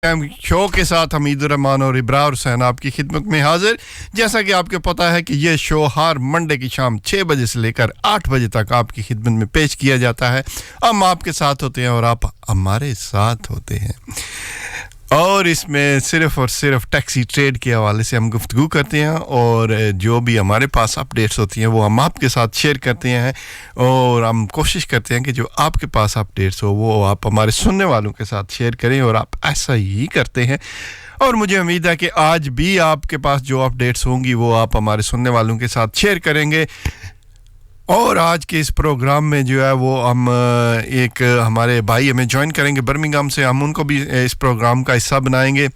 Show के साथ हमीद रहमान और इब्रार हुसैन आपकी खिदमत में हाजिर जैसा कि आपको पता है कि ये शो हर मंडे की शाम 6 बजे से लेकर 8 बजे तक आपकी खिदमत में पेश किया जाता है हम आपके साथ होते हैं और आप हमारे साथ होते हैं और इसमें सिर्फ और सिर्फ टैक्सी ट्रेड के हवाले से हम गुफ्तगू करते हैं और जो भी हमारे पास अपडेट्स होती हैं वो हम आपके साथ शेयर करते हैं और हम कोशिश करते हैं कि जो आपके पास अपडेट्स हो वो आप हमारे सुनने वालों के साथ शेयर करें और आप ऐसा ही करते हैं और मुझे उम्मीद है कि आज भी आपके पास जो अपडेट्स होंगी वो आप हमारे सुनने वालों के साथ शेयर करेंगे और आज के इस प्रोग्राम में जो है वो हम एक हमारे भाई हमें ज्वाइन करेंगे बर्मिंघम से हम उनको भी इस प्रोग्राम का हिस्सा बनाएंगे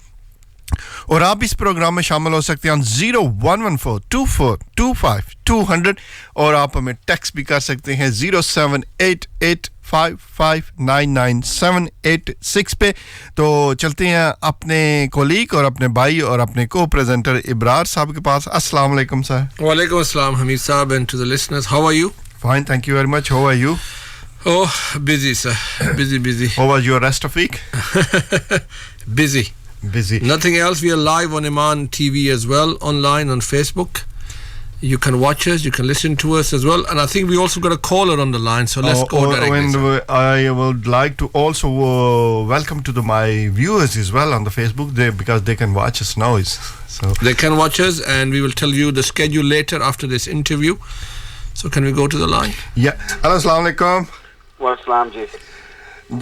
और आप इस प्रोग्राम में शामिल हो सकते हैं 01142425 और आप हमें टेक्स्ट भी कर सकते हैं 07885599786 पे तो चलते हैं अपने कोलीग और अपने भाई और अपने को-प्रेजेंटर इब्रार साहब के पास अस्सलाम वालेकुम सर वालेकुम अस्सलाम हमीद साहब and to the listeners how are you fine thank you very much how are you oh busy sir busy how was your rest of week busy nothing else we are live on Iman TV as well online on Facebook you can watch us you can listen to us as well and I think we also got a caller on the line so let's go directly and I would like to also welcome to my viewers as well on the Facebook because they can watch us now so they can watch us and we will tell you the schedule later after this interview so can we go to the line yeah hello assalamu alaikum wa assalam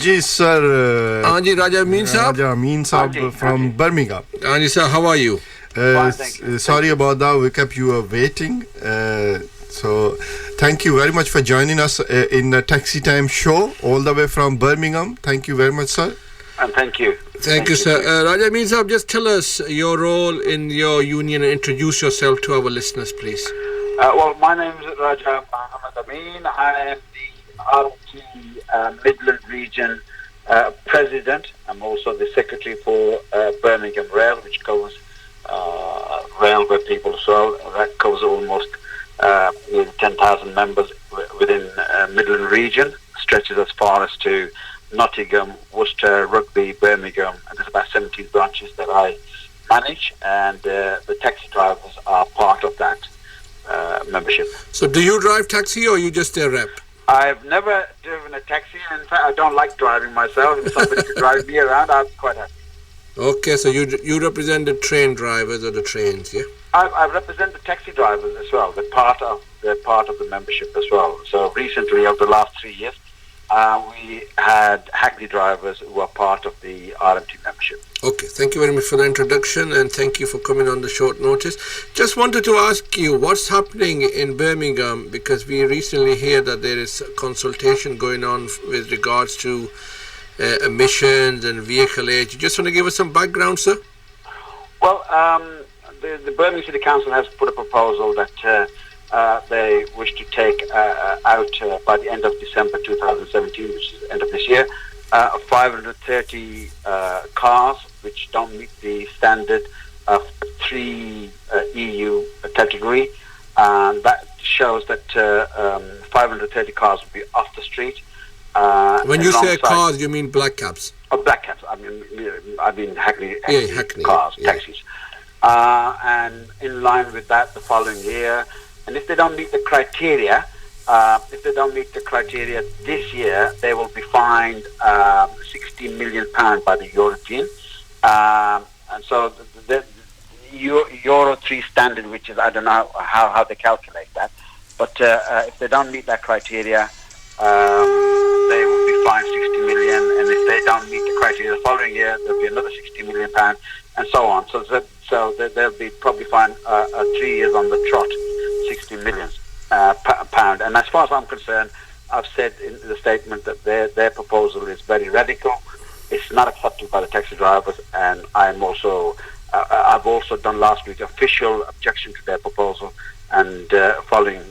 ji sir ji Raja Amin sahab from Birmingham ji sir how are you sorry about that we kept you waiting so thank you very much for joining us in the Taxi Time show all the way from Birmingham thank you very much sir and thank you sir Raja Amin sahab just tell us your role in your union and introduce yourself to our listeners please well my name is Raja Muhammad Amin I am the RT Midland region president I'm also the secretary for Birmingham Rail which covers railway people as well that covers almost 10,000 members within Midland region stretches as far as to Nottingham, Worcester, Rugby, Birmingham and there's about 17 branches that I manage and the taxi drivers are part of that membership. So do you drive taxi or you just a rep? I've never driven a taxi and in fact I don't like driving myself if somebody could drive me around I'm quite happy. Okay, so you represent the train drivers or the trains, yeah? I represent the taxi drivers as well. They're part of the membership as well. So recently, over the last 3 years, we had Hackney drivers who are part of the RMT membership. Okay, thank you very much for the introduction and thank you for coming on the short notice. Just wanted to ask you what's happening in Birmingham because we recently hear that there is a consultation going on with regards to emissions and vehicle age. You just want to give us some background, sir? Well, the Birmingham City Council has put a proposal that they wish to take out by the end of December 2017, which is the end of this year, 530 cars which don't meet the standard of 3 EU category. And that shows that 530 cars will be off the street. When you say cars, you mean black cabs? Oh, black cabs. I mean Hackney cars, yeah. taxis. And in line with that, the following year, and if they don't meet the criteria, this year, they will be fined £60 million by the European. And so the Euro 3 standard, which is, I don't know how they calculate that, but if they don't meet that criteria, they will be fined 60 million, and if they don't meet the criteria the following year, there'll be another 60 million pound, and so on. So they'll be probably fined 3 years on the trot, 60 million pound. And as far as I'm concerned, I've said in the statement that their proposal is very radical. It's not accepted by the taxi drivers, and I've also done last week official objection to their proposal. And following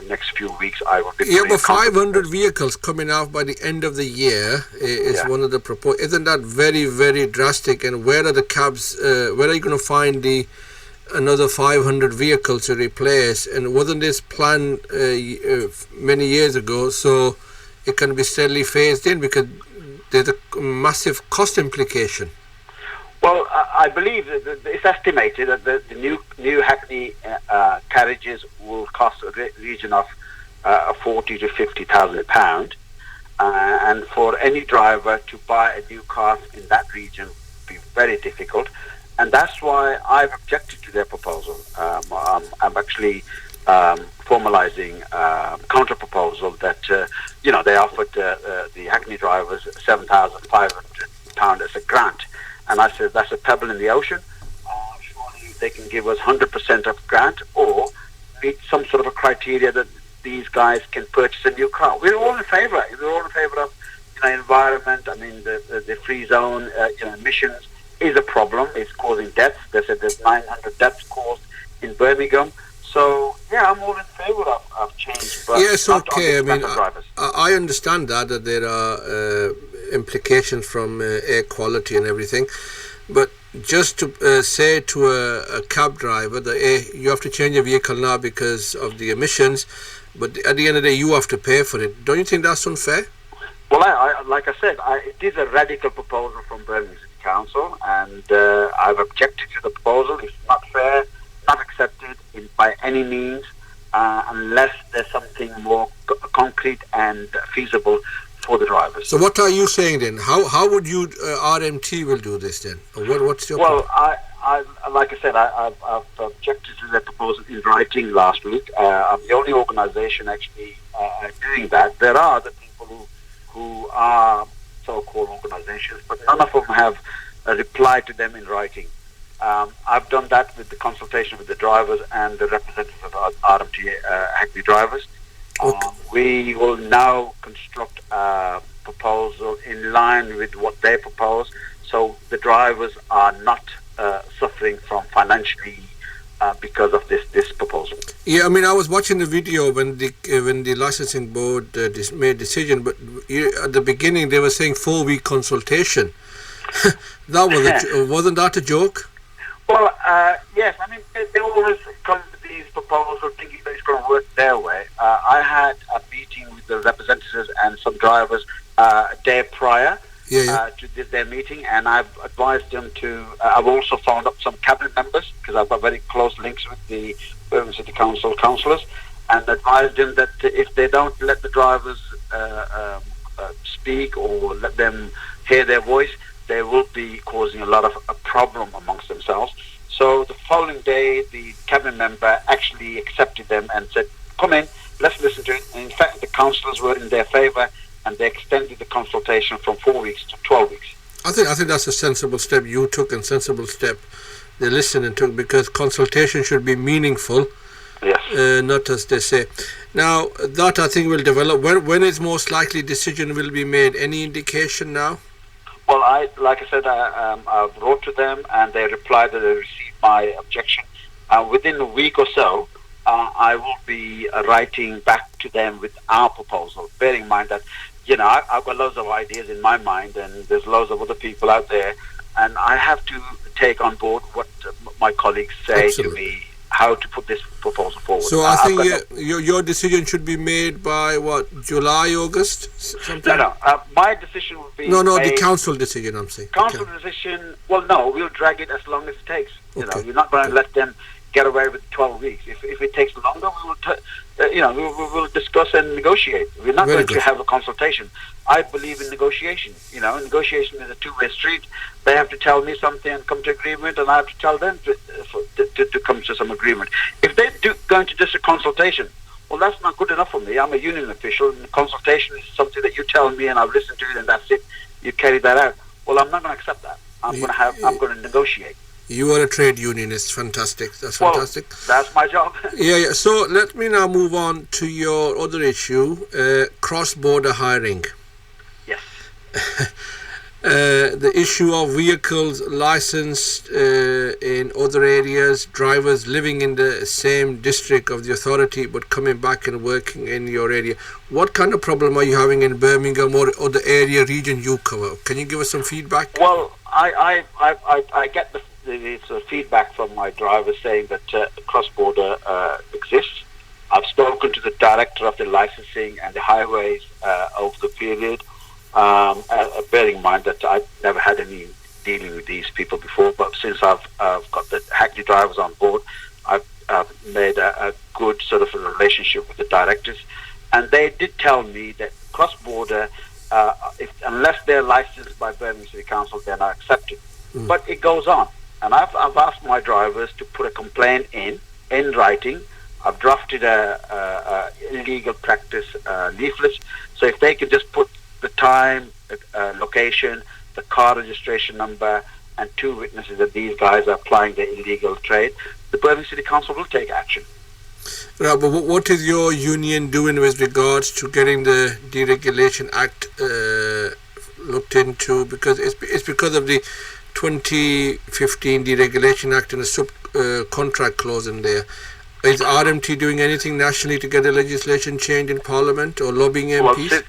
next few weeks, I will be. Yeah, but 500 vehicles coming off by the end of the year is one of the proposed. Isn't that very, very drastic? And where are the cabs? Where are you going to find another 500 vehicles to replace? And wasn't this planned many years ago? So it can be steadily phased in because there's a massive cost implication. Well, I believe that it's estimated that the new Hackney carriages will cost a region of 40 to 50,000 pound, and for any driver to buy a new car in that region would be very difficult, and that's why I've objected to their proposal. I'm actually formalising counter proposal that they offered the Hackney drivers £7,500 as a grant. And I said, that's a pebble in the ocean. Surely they can give us 100% of grant or meet some sort of a criteria that these guys can purchase a new car. We're all in favour. We're all in favour of environment. I mean, the free zone, emissions is a problem. It's causing deaths. They said there's 900 deaths caused in Birmingham. So, yeah, I'm all in favour of change. But yes, okay. I mean, drivers. I understand that there are implications from air quality and everything, but just to say to a cab driver that you have to change your vehicle now because of the emissions, but at the end of the day you have to pay for it. Don't you think that's unfair? Well, like I said, it is a radical proposal from Birmingham City Council, and I've objected to the proposal. It's not fair, not accepted by any means, unless there's something more concrete and feasible for the drivers. So what are you saying then? How would you RMT will do this then? What's your well? I like I said, I've objected to the proposal in writing last week. I'm the only organisation actually doing that. There are other people who are so-called organisations, but none of them have replied to them in writing. I've done that with the consultation with the drivers and the representatives of RMT Hackney drivers. We will now construct a proposal in line with what they propose, so the drivers are not suffering from financially because of this proposal. Yeah, I mean, I was watching the video when the licensing board made decision, but at the beginning they were saying 4-week consultation. Wasn't that a joke? Well, yes. I mean, they always come to these proposals thinking that it's going to work their way. I had a meeting with the representatives and some drivers a day prior to their meeting, and I've advised them to. I've also phoned up some cabinet members because I've got very close links with the Birmingham City Council councillors, and advised them that if they don't let the drivers speak or let them hear their voice, they will be causing a lot of a problem amongst themselves. So the following day, the cabinet member actually accepted them and said, come in, let's listen to it. And in fact, the councillors were in their favour, and they extended the consultation from 4 weeks to 12 weeks. I think that's a sensible step you took, and sensible step they listened and took, because consultation should be meaningful. Yes. Not as they say. Now, that I think will develop. When is most likely decision will be made? Any indication now? Well, like I said, I wrote to them, and they replied that they received my objection. Within a week or so, I will be writing back to them with our proposal, bearing in mind that, I've got loads of ideas in my mind, and there's loads of other people out there, and I have to take on board what my colleagues say Absolutely. to me, how to put this proposal forward. So I think your decision should be made by July, August, something? No. My decision will be No, made, the council decision, I'm saying. Council decision. Well, no, we'll drag it as long as it takes. Okay. We're not going to let them get away with 12 weeks. If it takes longer, we will discuss and negotiate. We're not going to have a consultation. I believe in negotiation. Negotiation is a two-way street. They have to tell me something and come to agreement, and I have to tell them to come to some agreement. If they're going to just a consultation, well, that's not good enough for me. I'm a union official, and consultation is something that you tell me, and I've listened to it, and that's it. You carry that out. Well, I'm not going to accept that. I'm going to negotiate. You are a trade unionist. Fantastic. That's fantastic. That's my job. Yeah. So let me now move on to your other issue, cross-border hiring. Yes. The issue of vehicles licensed in other areas, drivers living in the same district of the authority but coming back and working in your area. What kind of problem are you having in Birmingham or the area region you cover? Can you give us some feedback? Well, I get the feedback from my drivers saying that cross-border exists. I've spoken to the director of the licensing and the highways over the period, bearing in mind that I've never had any dealing with these people before, but since I've got the Hackney drivers on board, I've made a good sort of a relationship with the directors, and they did tell me that cross-border, unless they're licensed by Birmingham City Council, they're not accepted. But it goes on, and I've asked my drivers to put a complaint in writing. I've drafted a illegal practice leaflet, so if they could just put the time, location, the car registration number, and 2 witnesses that these guys are applying their illegal trade, the Birmingham City Council will take action. Right, but what is your union doing with regards to getting the Deregulation Act looked into? Because it's because of the 2015 Deregulation Act and a sub-contract clause in there. Is RMT doing anything nationally to get the legislation changed in Parliament or lobbying MPs? Well,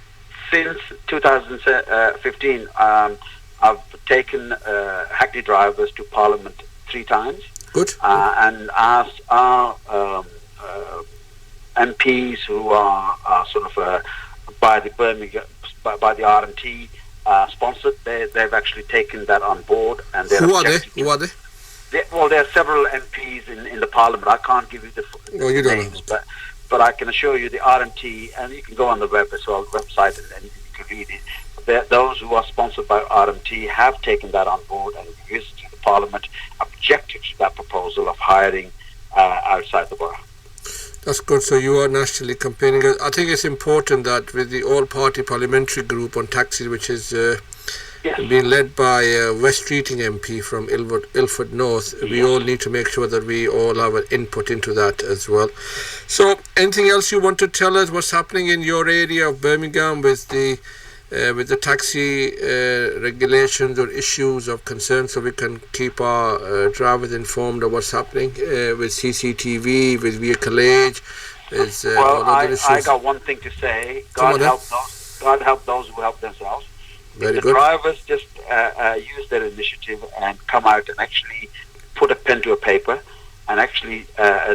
since 2015, I've taken Hackney drivers to Parliament 3 times. Good. And asked our MPs who are sort of by the Birmingham, by the RMT sponsored. They've actually taken that on board, and they're Who are they? Well, there are several MPs in the Parliament. I can't give you the you don't names, know. but I can assure you the RMT, and you can go on the web as well, website, and you can read it. Those who are sponsored by RMT have taken that on board and visited the Parliament, objected to that proposal of hiring outside the borough. That's good. So you are nationally campaigning. I think it's important that with the all-party parliamentary group on taxis, which is being led by West Streeting MP from Ilford North, we all need to make sure that we all have an input into that as well. So anything else you want to tell us what's happening in your area of Birmingham with the taxi regulations or issues of concern, so we can keep our drivers informed of what's happening with CCTV, with vehicle age? Well, I got one thing to say. God help those who help themselves. Very if the good. drivers just use their initiative and come out and actually put a pen to a paper and actually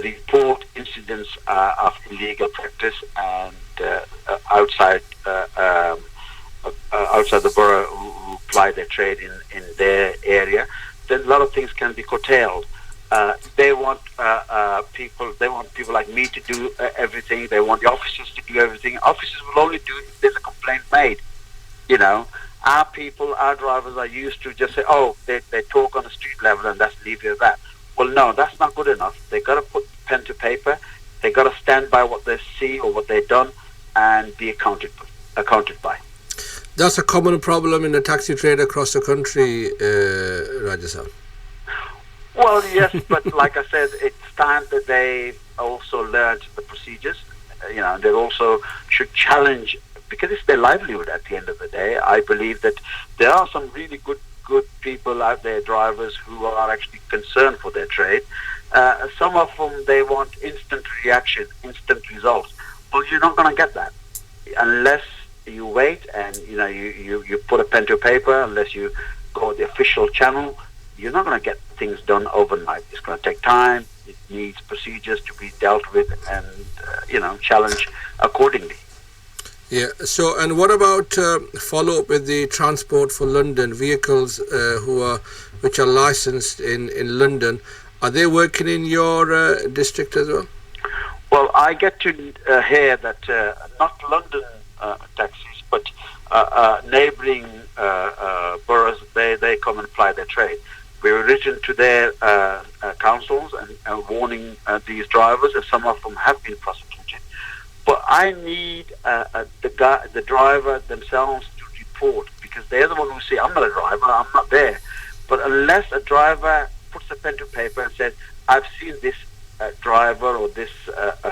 report incidents of illegal practice and outside the borough who ply their trade in their area, then a lot of things can be curtailed. They want people like me to do everything. They want the officers to do everything. Officers will only do it if there's a complaint made. You know, our people, our drivers are used to just say, oh, they talk on the street level and that's leave it at that. Well, no, that's not good enough. They got to put pen to paper. They got to stand by what they see or what they've done and be accounted by. That's a common problem in the taxi trade across the country, Rajasan. Well, yes, but like I said, it's time that they also learned the procedures. They also should challenge, because it's their livelihood at the end of the day. I believe that there are some really good people out there, drivers, who are actually concerned for their trade. Some of them, they want instant reaction, instant results. Well, you're not going to get that unless you wait and you put a pen to paper. Unless you go the official channel, you're not going to get things done overnight. It's going to take time. It needs procedures to be dealt with and challenged accordingly. Yeah. So, and what about follow up with the Transport for London vehicles which are licensed in London? Are they working in your district as well? Well, I get to hear that not London taxis, but neighbouring boroughs, they come and ply their trade. We're written to their councils and warning these drivers, and some of them have been prosecuted. But I need the driver themselves to report, because they're the one who say, I'm not a driver, I'm not there. But unless a driver puts a pen to paper and says, I've seen this driver or this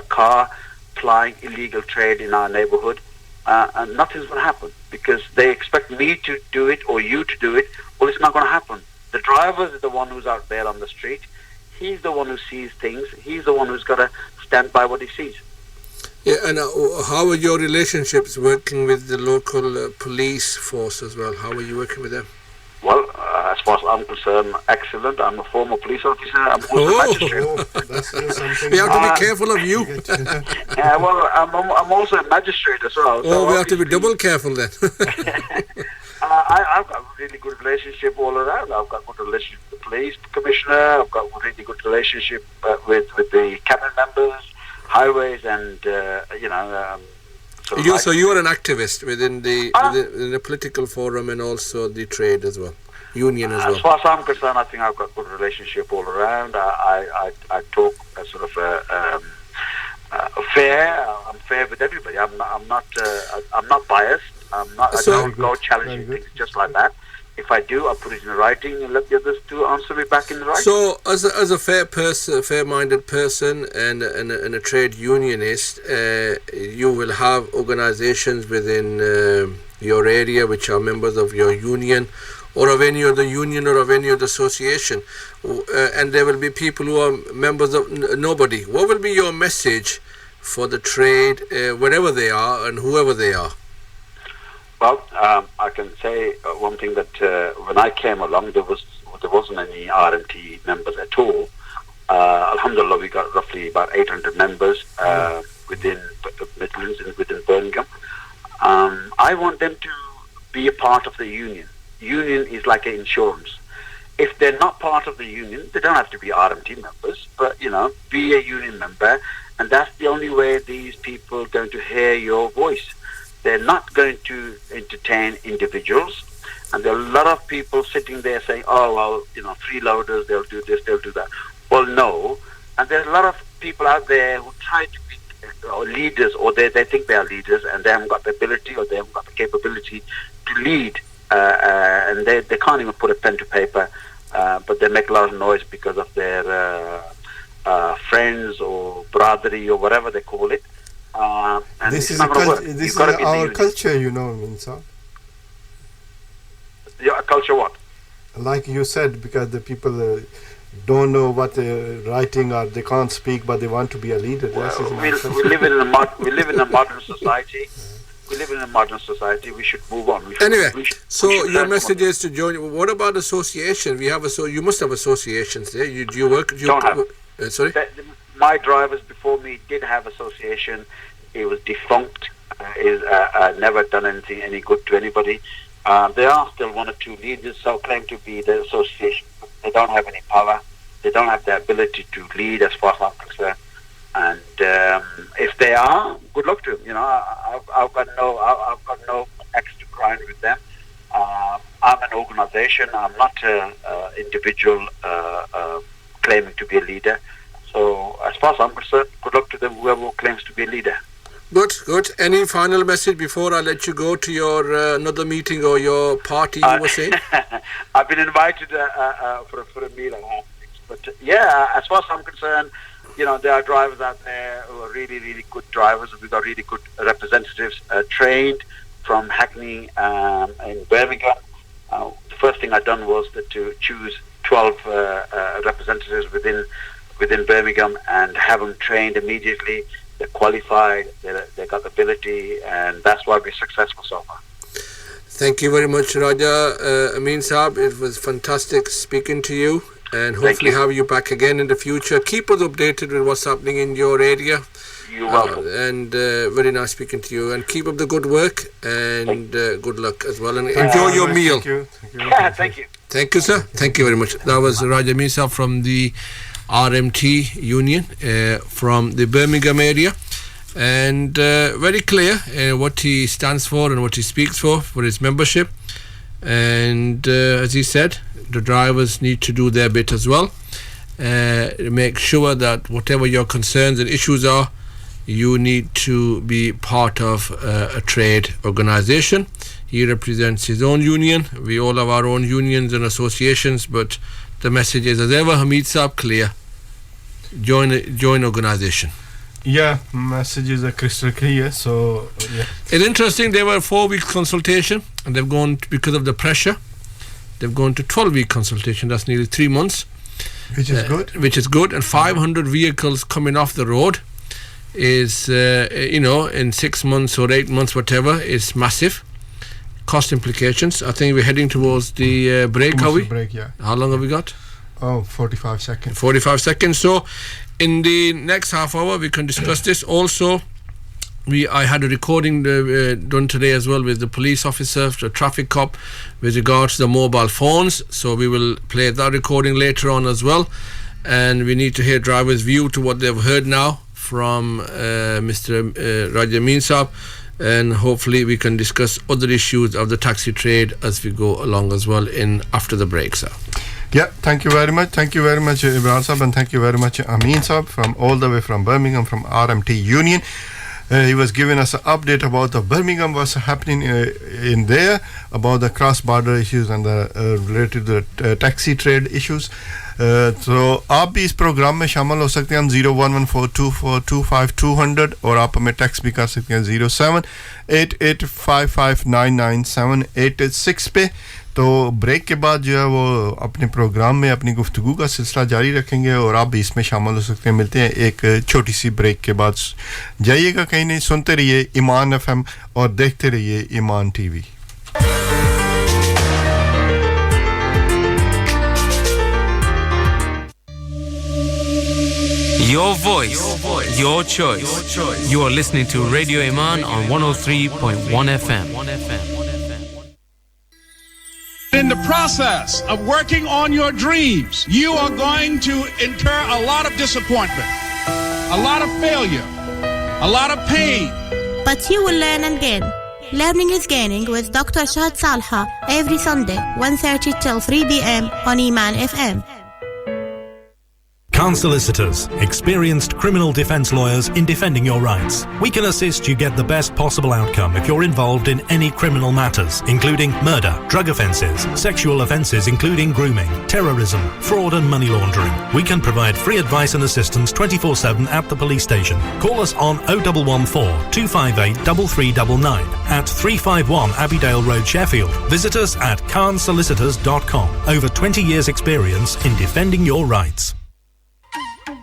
car plying illegal trade in our neighbourhood, and nothing's going to happen, because they expect me to do it or you to do it. Well, it's not going to happen. The driver is the one who's out there on the street. He's the one who sees things. He's the one who's got to stand by what he sees. Yeah, and how are your relationships working with the local police force as well? How are you working with them? Well, as far as I'm concerned, excellent. I'm a former police officer. I'm also a magistrate. That's something. We have to be careful of you. Yeah, well, I'm also a magistrate as well. Oh, we have to be double careful then. I've got a really good relationship all around. I've got a good relationship with the police commissioner. I've got a really good relationship with the cabinet members, highways, and So you are an activist within the political forum and also the trade as well, union as well. As far as I'm concerned, I think I've got a good relationship all around. I talk sort of fair. I'm fair with everybody. I'm not biased. I don't go challenging things just like that. If I do, I'll put it in writing and let the others to answer me back in the writing. So, as a fair person, fair-minded person, and a trade unionist, you will have organisations within your area which are members of your union, or of any other union, or of any other association, and there will be people who are members of nobody. What will be your message for the trade, wherever they are and whoever they are? Well, I can say one thing, that when I came along, there wasn't any RMT members at all. Alhamdulillah, we got roughly about 800 members within Midlands and within Birmingham. I want them to be a part of the union. Union is like an insurance. If they're not part of the union, they don't have to be RMT members, but be a union member, and that's the only way these people are going to hear your voice. They're not going to entertain individuals, and there are a lot of people sitting there saying, "Oh, well, freeloaders, they'll do this, they'll do that." Well, no, and there's a lot of people out there who try to be leaders, or they think they are leaders, and they haven't got the ability, or they haven't got the capability to lead, and they can't even put a pen to paper, but they make a lot of noise because of their friends or brotherly or whatever they call it. And this is our culture, Minsa. Your culture what? Like you said, because the people don't know what they're writing, or they can't speak, but they want to be a leader. We live in a modern society. We live in a modern society. We should move on. Your message is to join. What about association? You must have associations there. Do you work? Don't have. Sorry. My drivers before me did have association. It was defunct. Never done any good to anybody. There are still one or two leaders who claim to be the association. They don't have any power. They don't have the ability to lead, as far as I'm concerned. And if they are, good luck to them. I've got no axe to grind with them. I'm an organisation. I'm not an individual claiming to be a leader. So, as far as I'm concerned, good luck to them, whoever claims to be a leader. Good. Any final message before I let you go to your another meeting or your party you were saying? I've been invited for a meal and all things. But as far as I'm concerned, there are drivers out there who are really, really good drivers. We've got really good representatives trained from Hackney in Birmingham. The first thing I've done was to choose 12 representatives within Birmingham and have them trained immediately. They're qualified, they got the ability, and that's why we're successful so far. Thank you very much, Raja. Amin Saab, it was fantastic speaking to you, and hopefully have you back again in the future. Keep us updated with what's happening in your area. You're welcome. And very nice speaking to you, and keep up the good work, and good luck as well, and enjoy your meal. Thank you. Thank you, sir. Thank you very much. That was Raja Amin Saab from the RMT Union from the Birmingham area, and very clear what he stands for and what he speaks for his membership. And as he said, the drivers need to do their bit as well. Make sure that whatever your concerns and issues are, you need to be part of a trade organisation. He represents his own union. We all have our own unions and associations, but the message is, as ever, Hameed Saab, clear. Join organisation. Yeah, messages are crystal clear. So it's interesting. There were 4 weeks consultation, and they've gone, because of the pressure, they've gone to 12-week consultation. That's nearly 3 months, which is good. And 500 vehicles coming off the road is in 6 months or 8 months, whatever, is massive. Cost implications. I think we're heading towards the break, are we? Break, yeah. How long have we got? 45 seconds. 45 seconds. So in the next half hour we can discuss this. Also, I had a recording done today as well with the police officer, the traffic cop, with regards to the mobile phones. So we will play that recording later on as well. And we need to hear drivers' view to what they've heard now from Mr. Raja Amin Saab. And hopefully we can discuss other issues of the taxi trade as we go along as well after the break, sir. Yeah, thank you very much. Thank you very much, Ibrar Saab, and thank you very much, Amin Saab, from all the way from Birmingham, from RMT Union. He was giving us an update about the Birmingham, what's happening in there, about the cross-border issues and the related to the taxi trade issues. तो आप भी इस programme में शामिल हो सकते हैं 01142425200 और आप हमें टेक्स्ट भी कर सकते हैं 07885599786 पे तो ब्रेक के बाद जो है वो अपने प्रोग्राम में अपनी गुफ्तगू का सिलसिला जारी रखेंगे और आप भी इसमें शामिल हो सकते हैं मिलते हैं एक छोटी सी ब्रेक के बाद जाइएगा कहीं नहीं सुनते रहिए ईमान एफएम और देखते रहिए ईमान TV Your voice, your choice. You are listening to Radio Iman on 103.1 FM. In the process of working on your dreams, you are going to incur a lot of disappointment, a lot of failure, a lot of pain. But you will learn and gain. Learning is gaining with Dr. Shahad Salha every Sunday, 1:30 till 3 p.m. on Iman FM. Khan Solicitors, experienced criminal defense lawyers in defending your rights. We can assist you get the best possible outcome if you're involved in any criminal matters, including murder, drug offences, sexual offences including grooming, terrorism, fraud and money laundering. We can provide free advice and assistance 24/7 at the police station. Call us on 0114 258 3399 at 351 Abbeydale Road, Sheffield. Visit us at khansolicitors.com. Over 20 years experience in defending your rights.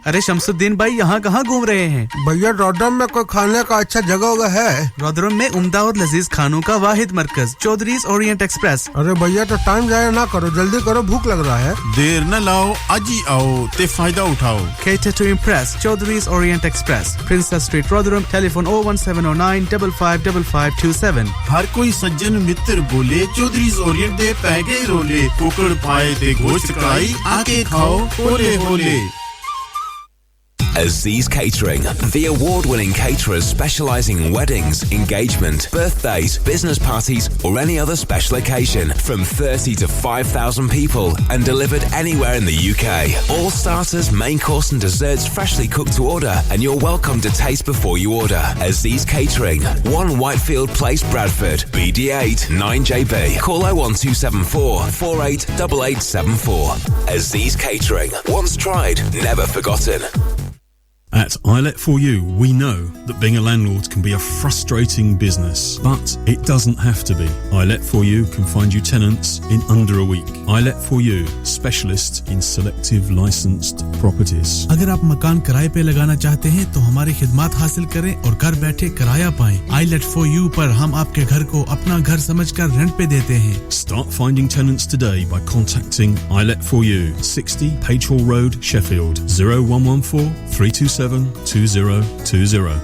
अरे शमसुद्दीन भाई यहाँ कहाँ घूम रहे हैं भैया रोडरम में कोई खाने का अच्छा जगह है रोडरम में उम्दा और लजीज खानों का वाहिद मरकज चौधरीज ओरिएंट एक्सप्रेस अरे भैया तो टाइम जाया ना करो जल्दी करो भूख लग रहा है देर न लाओ आज ही आओ ते फायदा उठाओ Cater to impress Chowdhury's Orient Express Princess Street Rotherham telephone 01709 555527 हर कोई सज्जन मित्र बोले चौधरीज ओरिएंट दे पैगे रोले कुकड़ पाए दे गोश्त कढ़ाई आके खाओ होले होले Aziz Catering, the award-winning caterers specialising in weddings, engagement, birthdays, business parties or any other special occasion from 30 to 5,000 people and delivered anywhere in the UK. All starters, main course and desserts freshly cooked to order and you're welcome to taste before you order. Aziz Catering, 1 Whitefield Place, Bradford, BD8 9JB. Call 01274 488874. Aziz Catering, once tried, never forgotten. At iLet4U, we know that being a landlord can be a frustrating business, but it doesn't have to be. iLet4U can find you tenants in under a week. iLet4U, specialist in selective licensed properties. अगर आप मकान किराए पे लगाना चाहते हैं तो हमारी खिदमत हासिल करें और घर बैठे किराया पाएं। iLet4U पर हम आपके घर को अपना घर समझकर रेंट पे देते हैं। Start finding tenants today by contacting iLet4U, 60 Page Hall Road, Sheffield, 0114 327 2020.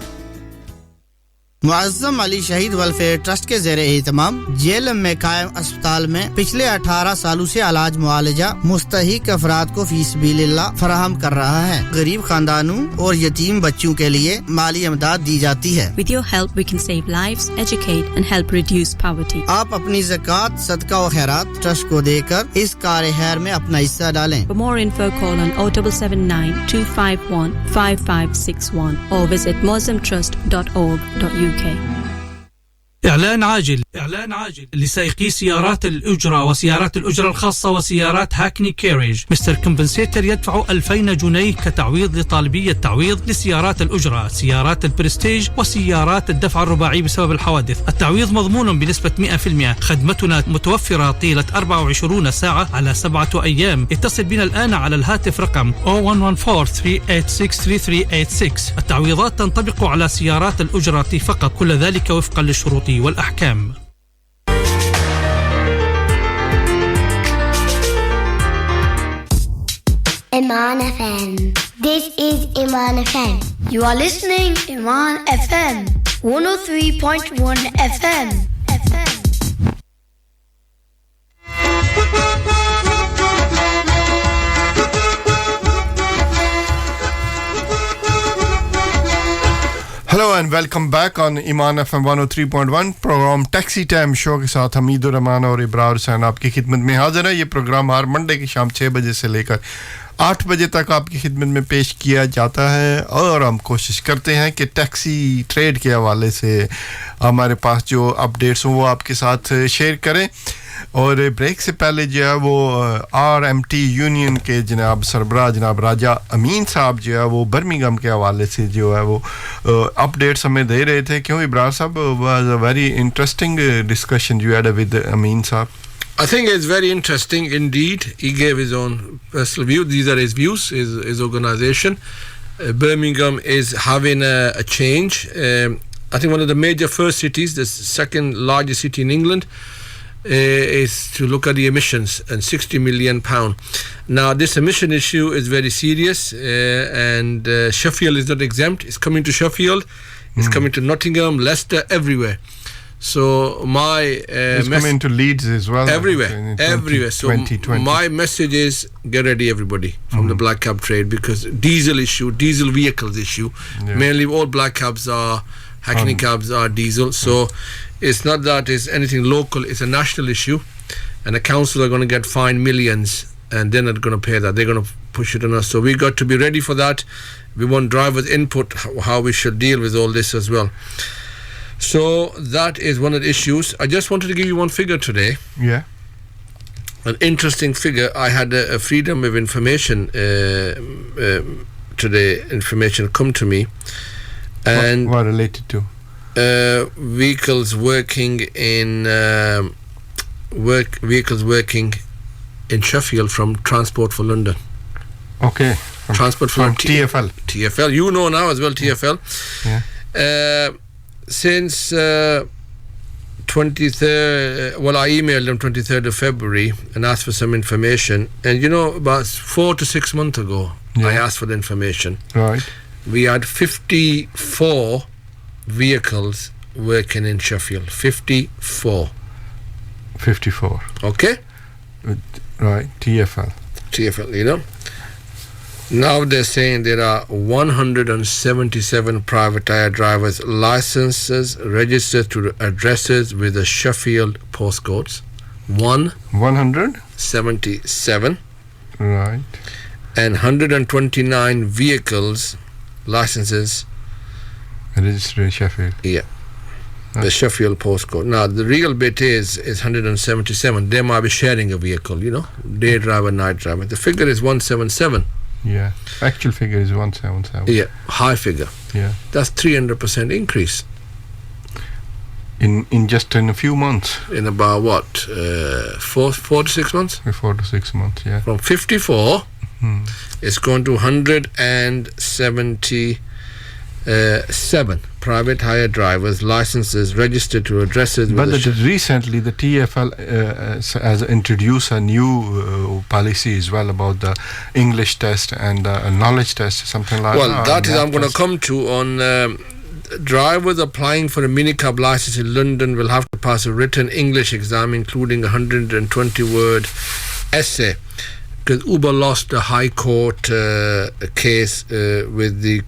Muazzam Ali शहीद वेलफेयर ट्रस्ट के ज़ेरे एहतमाम जेलम में कायम अस्पताल में पिछले 18 सालों से इलाज मुआलजा मुस्तहिक अफराद को फीसबिलिल्लाह फराहम कर रहा है गरीब खानदानों और यतीम बच्चों के लिए माली इमदाद दी जाती है With your help we can save lives, educate and help reduce poverty. आप अपनी ज़कात सदका व खैरात ट्रस्ट को देकर इस कार्य खैर में अपना हिस्सा डालें For more info call on 077 251 5561 or visit muslimtrust.org.uk. إعلان عاجل لسائقي سيارات الأجرة وسيارات الأجرة الخاصة وسيارات هاكني كيريج مستر كومبنسيتر يدفع 2000 جنيه كتعويض لطالبي التعويض لسيارات الأجرة سيارات البرستيج وسيارات الدفع الرباعي بسبب الحوادث التعويض مضمون بنسبة 100% خدمتنا متوفرة طيلة 24 ساعة على 7 أيام اتصل بنا الآن على الهاتف رقم 0114-386-3386 التعويضات تنطبق على سيارات الأجرة فقط كل ذلك وفقا للشروط والأحكام Iman FM. This is Iman FM. You are listening Iman FM 103.1 FM. Hello and welcome back on Iman FM 103.1 program taxi time show के साथ हमीद उर रहमान और इब्रार हुसैन आपकी खिदमत में हाजिर है। ये प्रोग्राम हर मंडे की शाम 6 बजे से लेकर 8 बजे तक आपकी खिदमत में पेश किया जाता है और हम कोशिश करते हैं कि टैक्सी ट्रेड के हवाले से हमारे पास जो अपडेट्स हों वो आपके साथ शेयर करें। और ब्रेक से पहले जो है वो आरएमटी यूनियन के जनाब सरबराह जनाब राजा अमीन साहब जो है वो बर्मिंघम के हवाले से जो है वो अपडेट्स हमें दे रहे थे। क्यों इब्रार साहब, was a very interesting discussion you had with Amin साहब? I think it's very interesting indeed. He gave his own personal view. These are his views, his organization. Birmingham is having a change. I think one of the major first cities, the second largest city in England, is to look at the emissions and £60 million. Now this emission issue is very serious and Sheffield is not exempt. It's coming to Sheffield, it's coming to Nottingham, Leicester, everywhere. So my it's coming to Leeds as well. Everywhere. So my message is get ready everybody from the black cab trade, because diesel vehicles issue, mainly all black cabs are Hackney cabs are diesel. So it's not that it's anything local, it's a national issue, and the council are going to get fined millions and they're not going to pay that. They're going to push it on us. So we got to be ready for that. We want drivers' input, how we should deal with all this as well. So that is one of the issues. I just wanted to give you one figure today. Yeah. An interesting figure. I had a freedom of information today. Information come to me, and what related to? Vehicles working in vehicles working in Sheffield from Transport for London. Okay. Transport for TFL. TFL. You know now as well, TFL. Yeah. Since 23rd, well, I emailed them 23rd of February and asked for some information. And you know, about 4 to 6 months ago, I asked for the information. Right. We had 54 vehicles working in Sheffield. 54. Okay? Right. TFL, you know. Now they're saying there are 177 private hire drivers licenses registered to addresses with the Sheffield postcodes. 177. Right. And 129 vehicles licenses registered in Sheffield. Yeah. The Sheffield postcode. Now the real bit is 177. They might be sharing a vehicle, you know, day driver, night driver. The figure is 177. Yeah, actual figure is 177. Yeah, high figure. Yeah, that's 300% increase. In just in a few months. In about what, 4 to 6 months? 4 to 6 months, yeah. From 54, it's gone to 177 private hire drivers licenses registered to addresses. But recently the TFL has introduced a new policy as well about the English test and a knowledge test, something like that. Well, that is I'm going to come to on drivers applying for a minicab license in London will have to pass a written English exam including a 120-word essay, because Uber lost a High Court case with the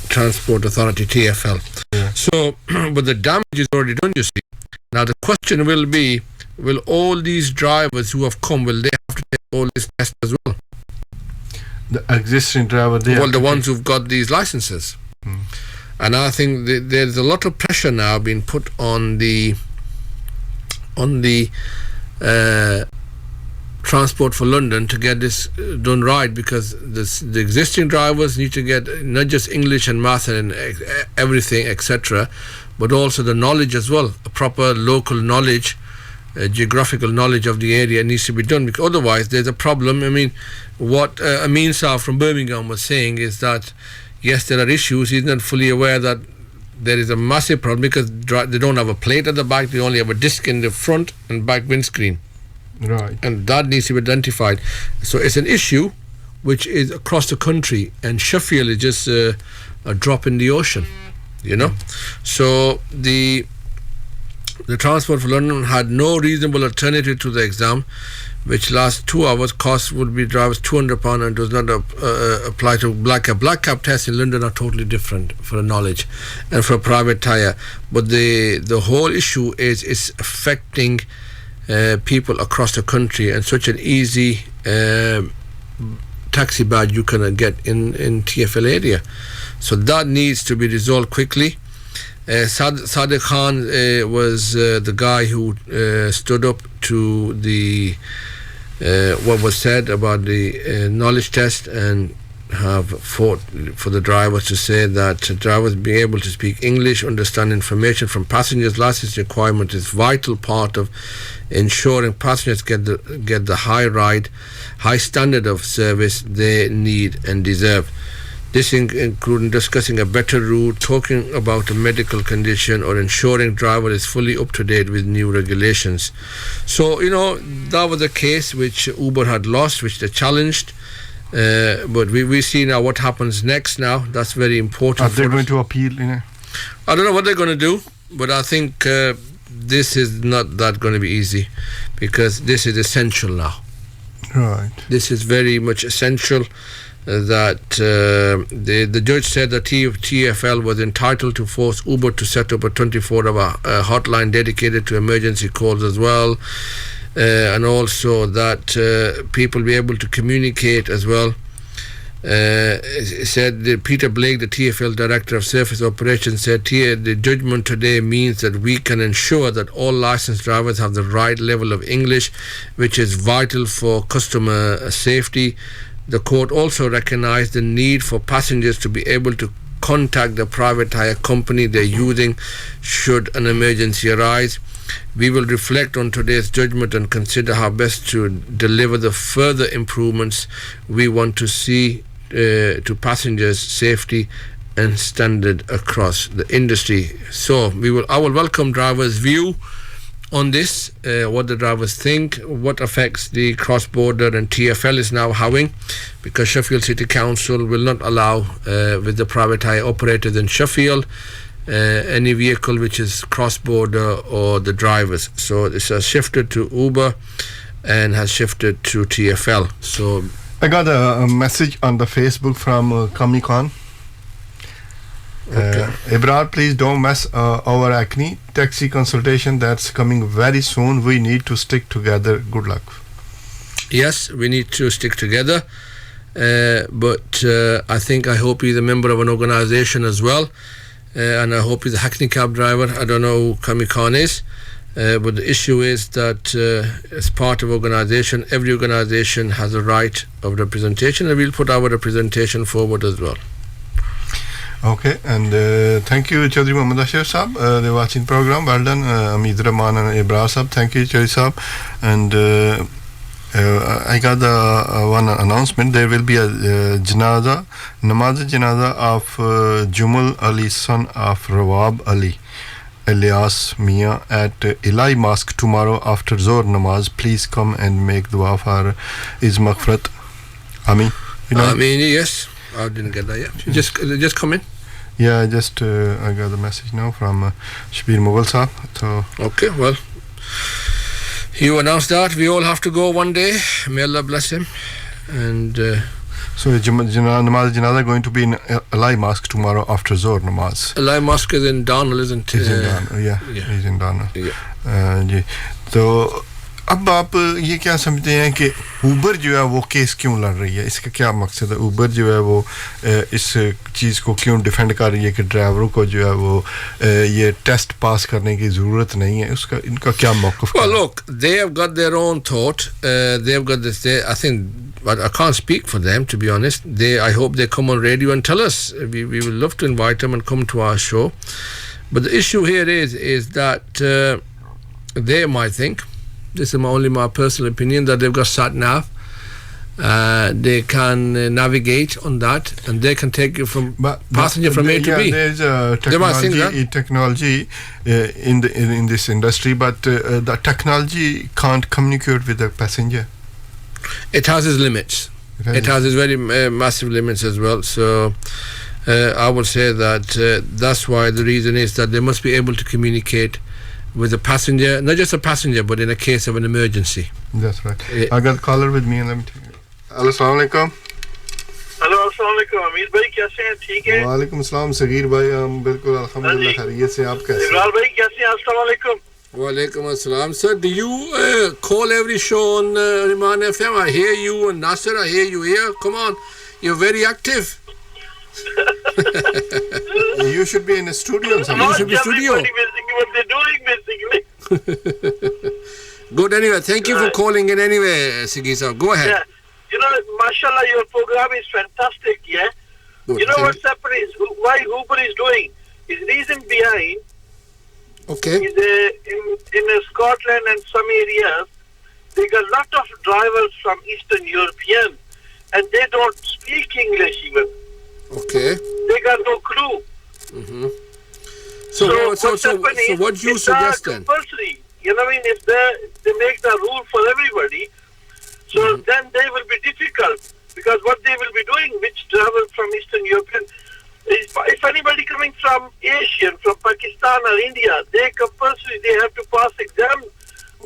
Transport Authority, TFL. Yeah. So, but the damage is already done, you see. Now the question will be, will all these drivers who have come, will they have to take all this test as well? The existing driver, the ones who've got these licenses. And I think there's a lot of pressure now being put on the Transport for London to get this done right, because the existing drivers need to get not just English and math and everything, etc., but also the knowledge as well, a proper local knowledge, geographical knowledge of the area needs to be done, because otherwise there's a problem. I mean, what Amin Saab from Birmingham was saying is that yes, there are issues. He's not fully aware that there is a massive problem because they don't have a plate at the back, they only have a disc in the front and back windscreen. Right. And that needs to be identified. So it's an issue which is across the country, and Sheffield is just a drop in the ocean. you know. So the Transport for London had no reasonable alternative to the exam, which lasts 2 hours. Cost would be drivers £200 and does not apply to black cab. Black cab tests in London are totally different for knowledge and for a private tyre. But the whole issue is it's affecting people across the country, and such an easy taxi badge you can get in TfL area. So that needs to be resolved quickly. Sadiq Khan was the guy who stood up to the what was said about the knowledge test, and have fought for the drivers to say that drivers being able to speak English, understand information from passengers. License requirement is vital part of ensuring passengers get the high standard of service they need and deserve. This including discussing a better route, talking about a medical condition, or ensuring driver is fully up to date with new regulations. So, you know, that was a case which Uber had lost, which they challenged. But we see now what happens next now. That's very important. Are they going to appeal? You know? I don't know what they're going to do, but I think this is not that going to be easy, because this is essential now. Right. This is very much essential. That the judge said that TfL was entitled to force Uber to set up a 24-hour hotline dedicated to emergency calls as well, and also that people be able to communicate as well. Said Peter Blake, the TfL Director of Surface Operations, said the judgment today means that we can ensure that all licensed drivers have the right level of English, which is vital for customer safety. The court also recognized the need for passengers to be able to contact the private tyre company they're using should an emergency arise. We will reflect on today's judgment and consider how best to deliver the further improvements we want to see to passengers' safety and standard across the industry. So I will welcome drivers' view on this, what the drivers think, what affects the cross-border, and TfL is now having, because Sheffield City Council will not allow with the private tyre operators in Sheffield any vehicle which is cross-border or the drivers. So this has shifted to Uber and has shifted to TfL. So I got a message on the Facebook from Kami Khan. Ibrar, please don't mess our acne taxi consultation that's coming very soon. We need to stick together. Good luck. Yes, we need to stick together, but I hope he's a member of an organization as well, and I hope he's a Hackney cab driver. I don't know who Kami Khan is, but the issue is that as part of organization, every organization has a right of representation, and we'll put our representation forward as well. Okay, and thank you, Chaudhry Muhammad Ashir Saab. They're watching program. Well done, Hameed, Rehman and Ibrar Saab. Thank you, Chaudhry Saab. And I got one announcement. There will be a namaz janaza of Jumal Ali, son of Rawab Ali, alias Mia, at Ilahi Mosque tomorrow after Zohr namaz. Please come and make dua for his maghfirat. Amin. Yes. I didn't get that yet. Just come in. Yeah, I got the message now from Shabir Mughal Saab. So okay, well, you announced that we all have to go one day. May Allah bless him. And so namaz janaza going to be in Ilahi Mosque tomorrow after Zohr namaz. Ilahi Mosque is in Darnall, isn't it? He's in Darnall, yeah. He's in Darnall. Yeah. So अब आप ये क्या समझते हैं कि Uber जो है वो केस क्यों लड़ रही है? इसका क्या मकसद है? ऊबर जो है वो इस चीज़ को क्यों डिफेंड कर रही है कि ड्राइवरों को जो है वो ये टेस्ट पास करने की ज़रूरत नहीं है? उसका इनका क्या मौक़िफ़ है? Well, look, they have got their own thought. They have got this. I think, but I can't speak for them, to be honest. I hope they come on radio and tell us. We would love to invite them and come to our show. But the issue here is that they might think, this is only my personal opinion, that they've got sat nav. They can navigate on that, and they can take you from passenger from A to B. There's technology in this industry, but the technology can't communicate with the passenger. It has its limits. It has its very massive limits as well. So I would say that that's why the reason is that they must be able to communicate with the passenger, not just a passenger, but in a case of an emergency. That's right. I got a caller with me, and let me take it. Hello, assalamu alaikum. Hello अस्सलाम वालेकुम हमीद भाई कैसे हैं ठीक हैं वालेकुम अस्सलाम सगीर भाई हम बिल्कुल अल्हम्दुलिल्लाह खैरियत से आप कैसे इबरार भाई कैसे हैं अस्सलाम वालेकुम Walaikum assalam. Sir, do you call every show on Rehman FM? I hear you, and Nasser, I hear you here. Come on, you're very active. You should be in a studio. You should be studio. What they're doing basically. Good. Anyway, thank you for calling in. Anyway, Sigisa, go ahead. Yeah. You know, mashallah, your program is fantastic. Yeah. Good. You know what's happening is why Uber is doing. His reason behind. Okay. Is in Scotland and some areas, they got a lot of drivers from Eastern European, and they don't speak English even. Okay. They got no clue. Mm-hmm. So what do you suggest then? Compulsory. You know what I mean? If they make the rule for everybody, so then they will be difficult because what they will be doing, which travel from Eastern European. If anybody coming from Asian, from Pakistan or India, they compulsory they have to pass exam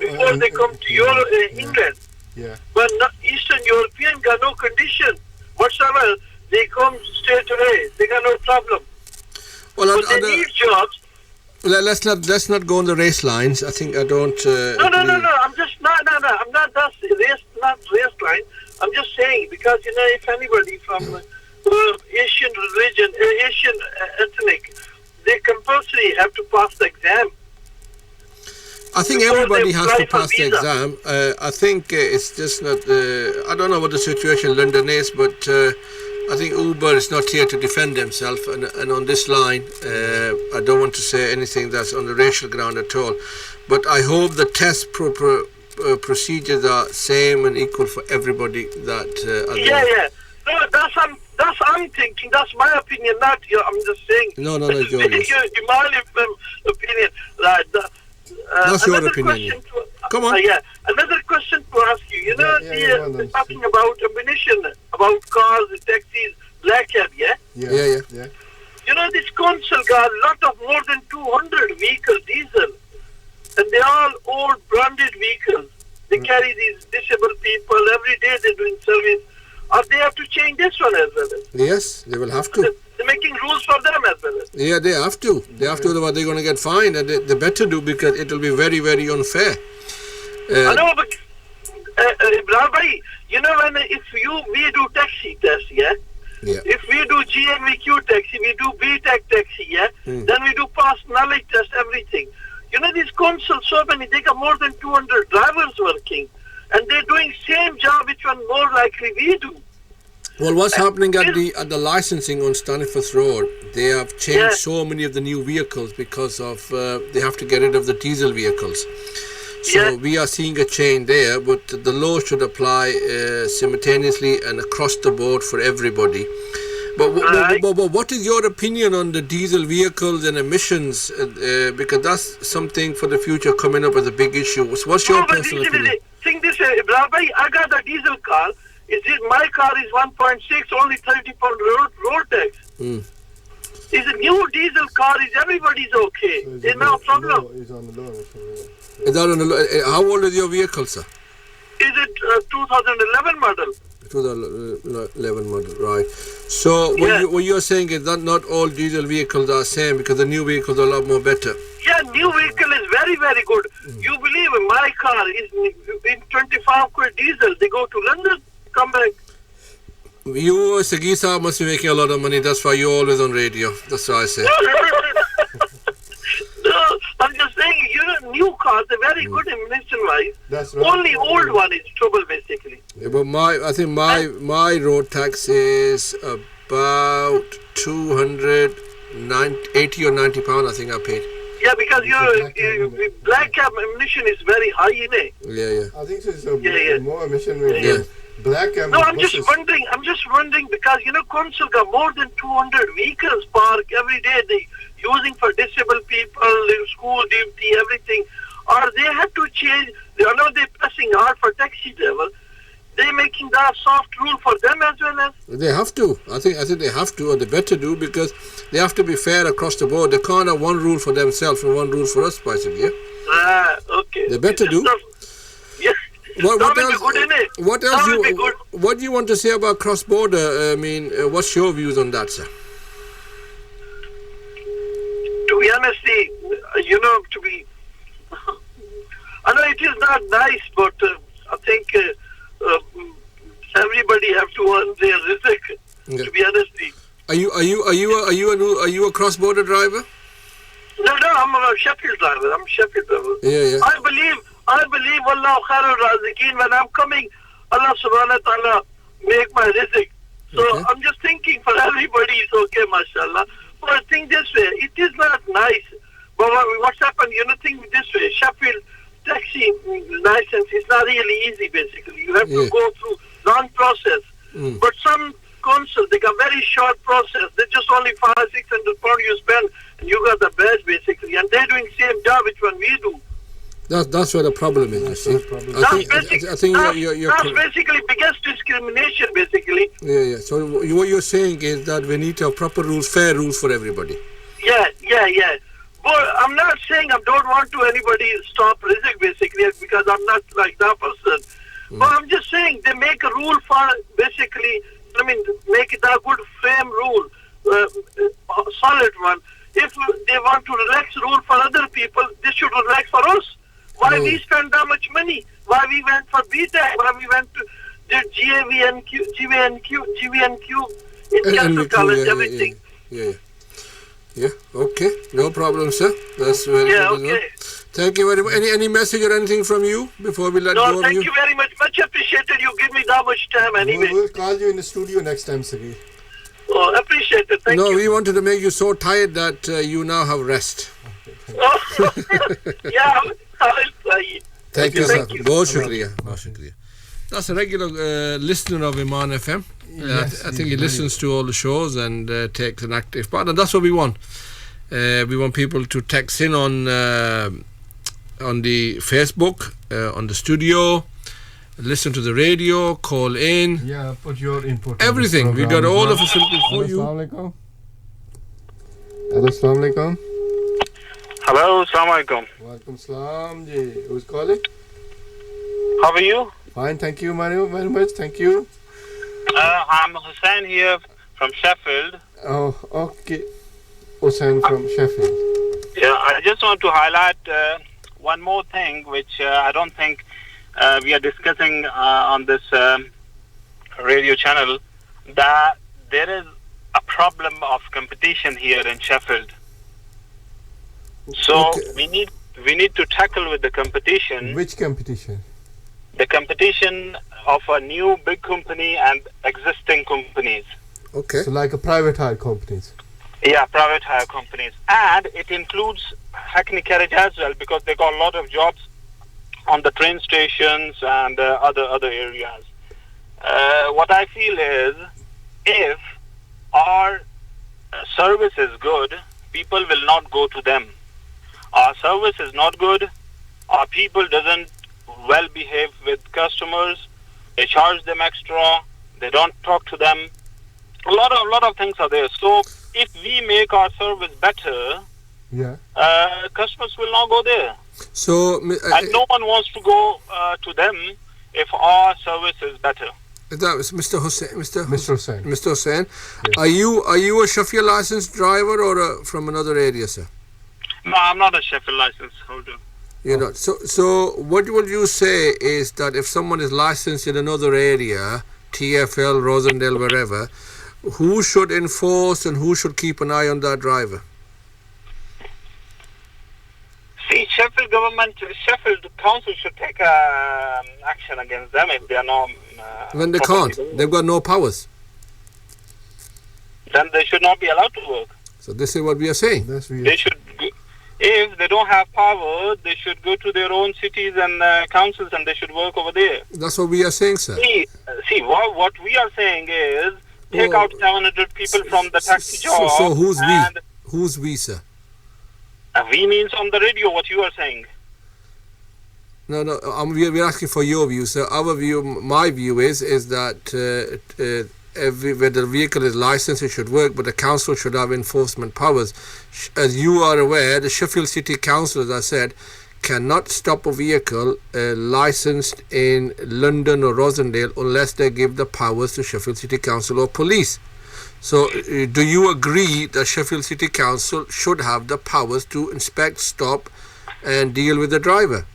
before they come to England. Yeah. But Eastern European got no condition whatsoever. They come straight away. They got no problem. Well, but they need jobs. Let's not go on the race lines. I think I don't. No. I'm just no. I'm not that race line. I'm just saying because if anybody from Asian religion, Asian ethnic, they compulsory have to pass the exam. I think everybody has to pass the exam. I think it's just not. I don't know what the situation in London is, but I think Uber is not here to defend themselves. And on this line, I don't want to say anything that's on the racial ground at all. But I hope the test procedures are same and equal for everybody that are there. Yeah. No, that's I'm thinking. That's my opinion, not your. I'm just saying. No, it's yours. My opinion. That's your opinion. Come on. Another question to ask you. They're talking about ammunition, about cars, taxis, black cab. Yeah. This council got a lot of more than 200 vehicles diesel, and they are all branded vehicles. They carry these disabled people every day. They're doing service. Or they have to change this one as well. Yes, they will have to. They're making rules for them as well. Yeah, they have to. They have to, otherwise they're going to get fined, and they better do because it will be very, very unfair. I know, but Ibrar bhai, if we do taxi test, if we do GNVQ taxi, we do BTEC taxi, then we do personality test, everything. These councils, so many, they got more than 200 drivers working. And they're doing same job, which one more likely we do. Well, what's happening at the licensing on Stanford Road? They have changed so many of the new vehicles because of they have to get rid of the diesel vehicles. So we are seeing a change there, but the law should apply simultaneously and across the board for everybody. But what is your opinion on the diesel vehicles and emissions? Because that's something for the future coming up as a big issue. What's your personal opinion? Think this, Ibrar bhai, I got a diesel car. My car is 1.6, only 30 pound road tax. Is a new diesel car, is everybody's okay. So there's no problem. It's on the low. How old is your vehicle, sir? Is it 2011 model? 2011 model, right. So what you're saying is that not all diesel vehicles are same because the new vehicles are a lot more better. Yeah, new vehicle is very, very good. You believe me, my car is in 25 quid diesel. They go to London, come back. You, Sagisa, must be making a lot of money. That's why you're always on radio. That's what I say. No, I'm just saying, new cars are very good emission-wise. That's right. Only old one is trouble, basically. Yeah, but I think my road tax is about 280 or 90 pound. I think I paid. Yeah, because your black cab emission is very high, innit? Yeah. I think so. It's more emission. Black cab. No, I'm just wondering because council got more than 200 vehicles parked every day. They using for disabled people, school duty, everything. Or they have to change. I know they're pressing hard for taxi driver. They making that soft rule for them as well as. They have to. I think they have to, or they better do, because they have to be fair across the board. They can't have one rule for themselves and one rule for us, basically. Yeah? Okay. They better do. Yes. What else? Good, innit? What else? What do you want to say about cross-border? I mean, what's your views on that, sir? To be honest, I know it is not nice, but I think everybody have to earn their rizq. Yeah. To be honest. Are you a cross-border driver? No, I'm a Sheffield driver. Yeah. I believe Allah khairul raziqeen. When I'm coming, Allah subhanahu wa ta'ala make my rizq. So okay. I'm just thinking for everybody it's okay, mashallah. But I think this way, it is not nice. But what's happened, think this way, Sheffield taxi license is not really easy, basically. You have to go through long process. But some consuls, they got very short process. They just only 500-600 pounds you spend, and you got the badge, basically. And they're doing same job which one we do. That's where the problem is, you see. That's basically biggest discrimination, basically. Yeah. So what you're saying is that we need to have proper rules, fair rules for everybody. Yeah. But I'm not saying I don't want to anybody stop rizq, basically, because I'm not like that person. But I'm just saying they make a rule for, basically, make it a good frame rule, solid one. If they want to relax rule for other people, they should relax for us. Why we spend that much money? Why we went for BTEC? Why we went to did GVNQ in Castle College, everything. Yeah. Okay. No problem, sir. That's very good. Okay. Thank you very much. Any message or anything from you before we let go of you? No, thank you very much. Much appreciated. You give me that much time anyway. We'll call you in the studio next time, Sagi. Oh, appreciate it. Thank you. No, we wanted to make you so tired that you now have rest. Yeah, I'll try. Thank you, sir. Bahut shukriya. That's a regular listener of Iman FM. Yes, I think he listens to all the shows and takes an active part, and that's what we want. We want people to text in on the Facebook, on the studio, listen to the radio, call in. Yeah, put your input. Everything. We've got all the facilities for you. Assalamu alaikum. Hello, assalamu alaikum. Walaikum salam. Who's calling? How are you? Fine, thank you very much. Thank you. I'm Hussain here from Sheffield. Oh, okay. Hussain from Sheffield. Yeah, I just want to highlight one more thing which I don't think we are discussing on this radio channel, that there is a problem of competition here in Sheffield. So we need to tackle with the competition. Which competition? The competition of a new big company and existing companies. Okay. So like a private hire companies. Yeah, private hire companies. And it includes Hackney Carriage as well, because they got a lot of jobs on the train stations and other areas. What I feel is, if our service is good, people will not go to them. Our service is not good, our people doesn't well behave with customers, they charge them extra, they don't talk to them. A lot of things are there. So if we make our service better, customers will not go there. So and no one wants to go to them if our service is better. That was Mr. Hussain. Mr. Hussain. Mr. Hussain. Yes. Are you a Sheffield licensed driver or from another area, sir? No, I'm not a Sheffield license holder. You're not. So what would you say is that if someone is licensed in another area, TFL, Rosendale, wherever, who should enforce and who should keep an eye on that driver? See, Sheffield Council should take action against them if they are not... when they can't. They've got no powers. Then they should not be allowed to work. So this is what we are saying. They should... If they don't have power, they should go to their own cities and councils and they should work over there. That's what we are saying, sir. See, what we are saying is, take out 700 people from the taxi job. So who's we? Who's we, sir? We means on the radio what you are saying. No, we're asking for your view, sir. Our view, my view is that where the vehicle is licensed, it should work, but the council should have enforcement powers. As you are aware, the Sheffield City Council, as I said, cannot stop a vehicle licensed in London or Rosendale unless they give the powers to Sheffield City Council or police. So do you agree that Sheffield City Council should have the powers to inspect, stop and deal with the driver?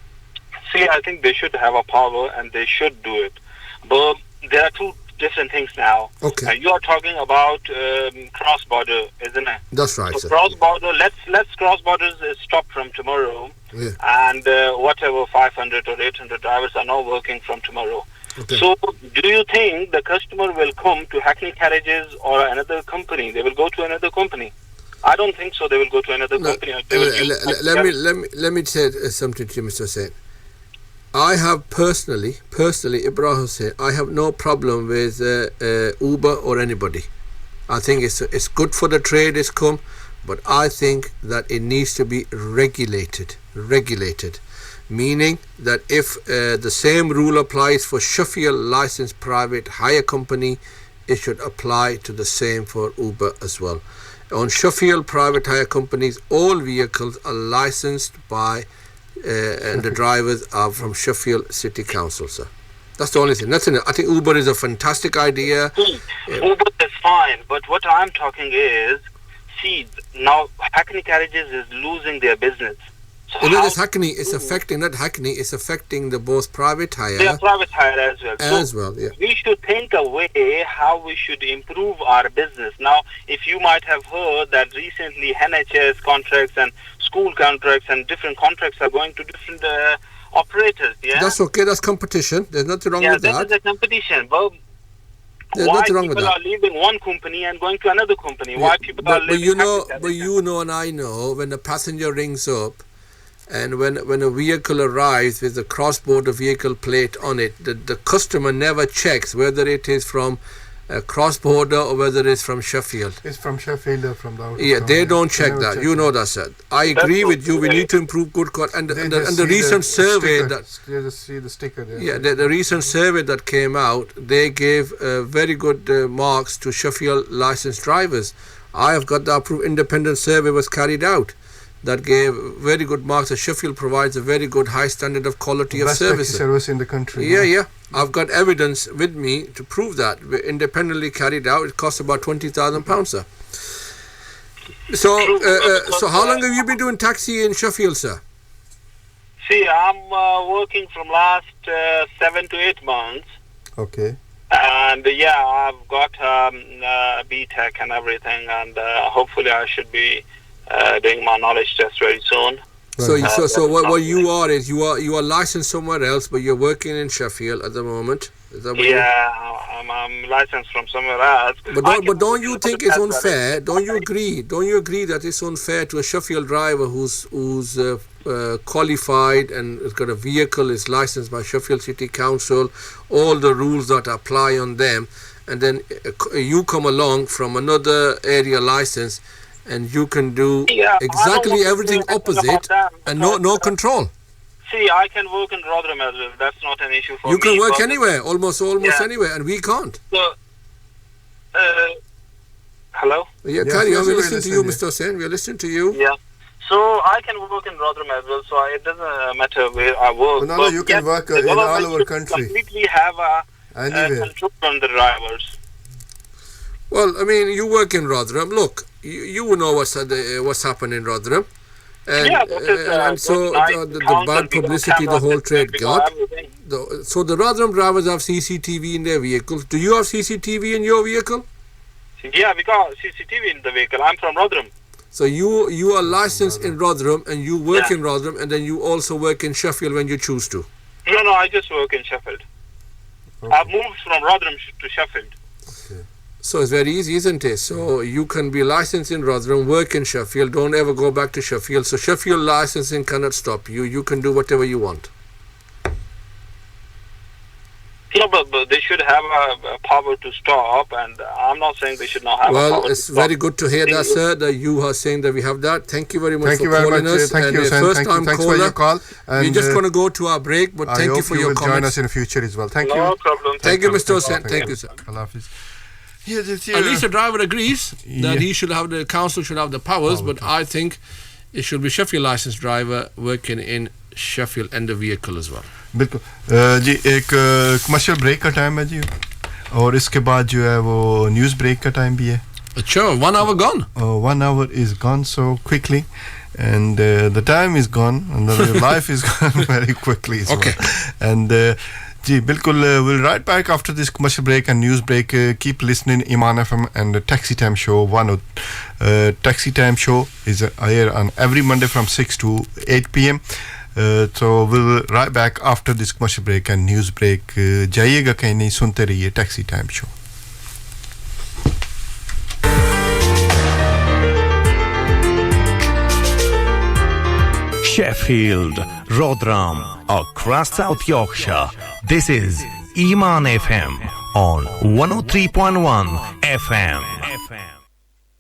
See, I think they should have a power and they should do it. But there are two different things now. Okay. You are talking about cross-border, isn't it? That's right, so sir. Cross-border, let's cross-borders stop from tomorrow. Yeah. And whatever 500 or 800 drivers are now working from tomorrow. Okay. So do you think the customer will come to Hackney Carriages or another company? They will go to another company? I don't think so. They will go to another company. Let me say something to you, Mr. Hussain. I have personally, Ibrar Hussain, I have no problem with Uber or anybody. I think it's good for the trade, it's come, but I think that it needs to be regulated. Meaning that if the same rule applies for Sheffield licensed private hire company, it should apply to the same for Uber as well. On Sheffield private hire companies, all vehicles are licensed by and the drivers are from Sheffield City Council, sir. That's the only thing. That's I think Uber is a fantastic idea. Uber is fine, but what I'm talking is, see, now Hackney Carriages is losing their business. So this Hackney is affecting, not Hackney, it's affecting the both private hire. They are private hire as well. Yeah. We should think a way how we should improve our business. Now, if you might have heard that recently NHS contracts and school contracts and different contracts are going to different operators, yeah? That's okay, that's competition. There's nothing wrong with that. Yeah, that is a competition, but there's why nothing wrong with people that. are leaving one company and going to another company? Why people are leaving but you know and I know, when the passenger rings up and when a vehicle arrives with a cross-border vehicle plate on it, the customer never checks whether it is from cross-border or whether it's from Sheffield. It's from Sheffield or from the outer Yeah, town. they don't check that. You know that, sir. I agree with you. We need to improve good and the recent survey that they just see the sticker there. Yeah, the recent survey that came out, they gave very good marks to Sheffield licensed drivers. I have got the approved independent survey was carried out that gave very good marks. That Sheffield provides a very good high standard of quality of best service. service in the country. Yeah. I've got evidence with me to prove that. We independently carried out. It costs about £20,000, sir. So how long have you been doing taxi in Sheffield, sir? See, I'm working from last 7 to 8 months. Okay. And yeah, I've got BTEC and everything, and hopefully I should be doing my knowledge test very soon. So what you are is you are licensed somewhere else, but you're working in Sheffield at the moment. Is that what I'm licensed from somewhere else. But don't you think it's unfair? Don't you agree? Don't you agree that it's unfair to a Sheffield driver who's qualified and has got a vehicle, is licensed by Sheffield City Council, all the rules that apply on them, and then you come along from another area license and you can do exactly everything opposite and no control. See, I can work in Rotherham as well. That's not an issue for me. You can work anywhere, almost anywhere, and we can't. So, hello? Yeah, carry on. We're listening to you, Mr. Hussain. We're listening to you. Yeah. So, I can work in Rotherham as well, so it doesn't matter where I work. No, you can work in all over country. Completely have a control on the drivers. Well, I mean, you work in Rotherham. Look, you know what's happened in Rotherham. And so the bad publicity the whole trade got. So the Rotherham drivers have CCTV in their vehicles. Do you have CCTV in your vehicle? Yeah, we got CCTV in the vehicle. I'm from Rotherham. So you are licensed in Rotherham and you work in Rotherham, and then you also work in Sheffield when you choose to? No, I just work in Sheffield. Okay. I've moved from Rotherham to Sheffield. Okay. So it's very easy, isn't it? So you can be licensed in Rotherham, work in Sheffield, don't ever go back to Sheffield. So Sheffield licensing cannot stop you. You can do whatever you want. No, but they should have a power to stop, and I'm not saying they should not have a power to stop. Well, it's very good to hear that, sir, that you are saying that we have that. Thank you very much for calling us. Thank you, Hussain. Thanks for your call. We're just going to go to our break, but thank you for your comments. Join us in the future as well. Thank you. No problem. Thank you, Mr. Hussain. Thank you, sir. Allah Hafiz. At least the driver agrees that he should have the council should have the powers, but I think it should be Sheffield licensed driver working in Sheffield and the vehicle as well. बिल्कुल जी एक commercial break का time है जी और इसके बाद जो है वो न्यूज़ ब्रेक का टाइम भी है अच्छा 1 hour gone 1 hour is gone so quickly and the time is gone and the life is gone very quickly as well. And जी बिल्कुल we'll right back after this commercial break and news break. Keep listening Iman FM and the Taxi Time Show. Taxi Time Show is aired on every Monday from 6 to 8 p.m. So we'll right back after this commercial break and news break. जाइएगा कहीं नहीं सुनते रहिए Taxi Time Show. Sheffield, Rotherham, across South Yorkshire. This is Iman FM on 103.1 FM.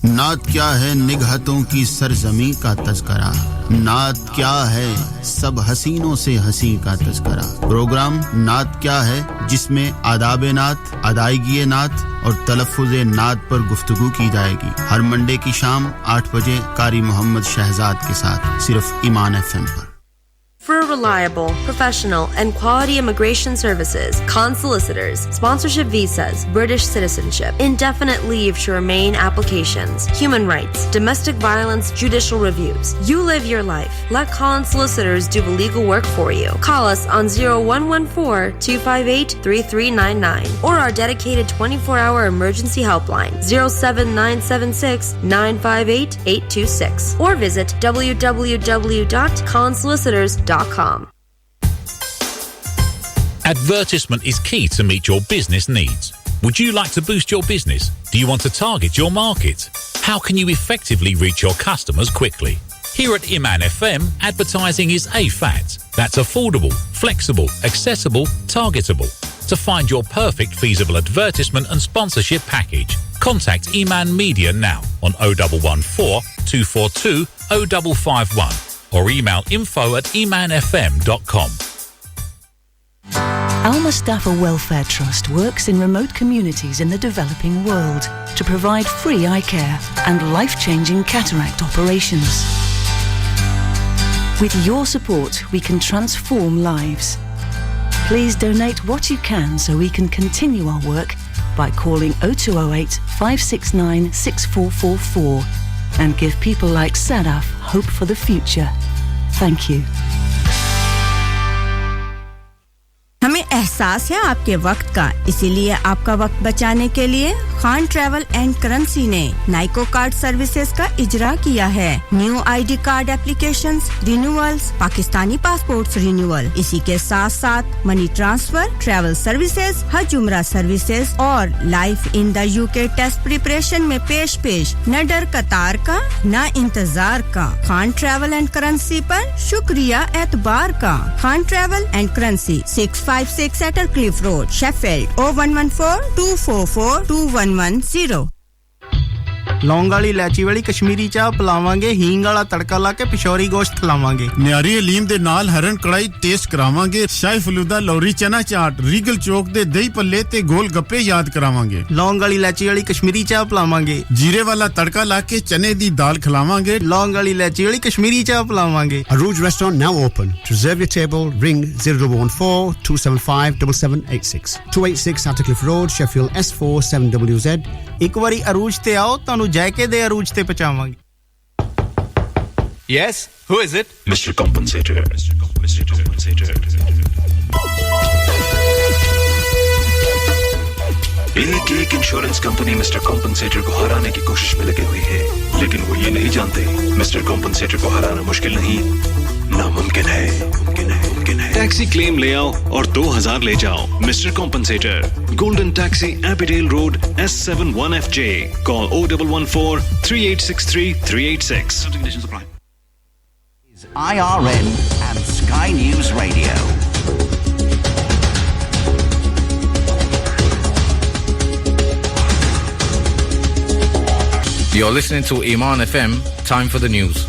नात क्या है निगहतों की सरजमी का तज़किरा नात क्या है सब हसीनों से हसी का तज़किरा प्रोग्राम नात क्या है जिसमें आदाब नात अदायगी नात और तलफ़्फ़ुज़ नात पर गुफ्तगू की जाएगी हर मंडे की शाम 8 बजे कारी मोहम्मद शहजाद के साथ सिर्फ ईमान एफएम पर For reliable, professional, and quality immigration services, consolicitors, sponsorship visas, British citizenship, indefinite leave to remain applications, human rights, domestic violence, judicial reviews. You live your life. Let Consolicitors do the legal work for you. Call us on 0114-258-3399 or our dedicated 24-hour emergency helpline 07976 958 826 or visit www.consolicitors.com. Advertisement is key to meet your business needs. Would you like to boost your business? Do you want to target your market? How can you effectively reach your customers quickly? Here at Iman FM, advertising is a fact. That's affordable, flexible, accessible, targetable. To find your perfect feasible advertisement and sponsorship package, contact Iman Media now on 0114 242 0551. or email info@imanfm.com. Al Mustafa Welfare Trust works in remote communities in the developing world to provide free eye care and life-changing cataract operations. With your support, we can transform lives. Please donate what you can so we can continue our work by calling 0208 569 6444 and give people like Sadaf hope for the future. Thank you. हमें एहसास है आपके वक्त का इसीलिए आपका वक्त बचाने के लिए खान ट्रैवल एंड करेंसी ने नाइको कार्ड सर्विसेज का इजरा किया है new ID card applications renewals Pakistani passports renewal इसी के साथ-साथ मनी ट्रांसफर ट्रैवल सर्विसेज हज उम्रा सर्विसेज और life in the UK test preparation में पेश न डर कतार का ना इंतजार का खान ट्रैवल एंड करेंसी पर शुक्रिया एतबार का Khan travel and currency 656 Cliff Road, Sheffield, 0114-244-2110. लौंग वाली इलायची वाली कश्मीरी चाह पिलावांगे हींग वाला तड़का ला के पिशौरी गोश्त खिलावांगे न्यारी हलीम दे नाल हरन कढ़ाई टेस्ट करावांगे शाही फलूदा लौरी चना चाट रीगल चौक दे दही पल्ले ते गोल गप्पे याद करावांगे लौंग वाली इलायची वाली कश्मीरी चाह पिलावांगे जीरे वाला तड़का ला के चने दी दाल खिलावांगे लौंग वाली इलायची वाली कश्मीरी चाह पिलावांगे Arooj restaurant now open to reserve your table ring 0114 275 7786 286 Attercliffe Road Sheffield S4 7WZ एक बारी अरूज ते आओ तानु जायके दे अरूज ते पचावांगे Yes, who is it? Mr. Compensator. Mr. Compensator. एक इंश्योरेंस कंपनी मिस्टर कॉम्पनसेटर को हराने की कोशिश में लगी हुई है लेकिन वो ये नहीं जानते मिस्टर कॉम्पनसेटर को हराना मुश्किल नहीं नामुमकिन है टैक्सी क्लेम ले आओ और 2000 ले जाओ mister compensator golden taxi Abbeydale road S71FJ call 0114 3863 386 conditions apply IRN and Sky News Radio You're listening to Iman FM. Time for the news.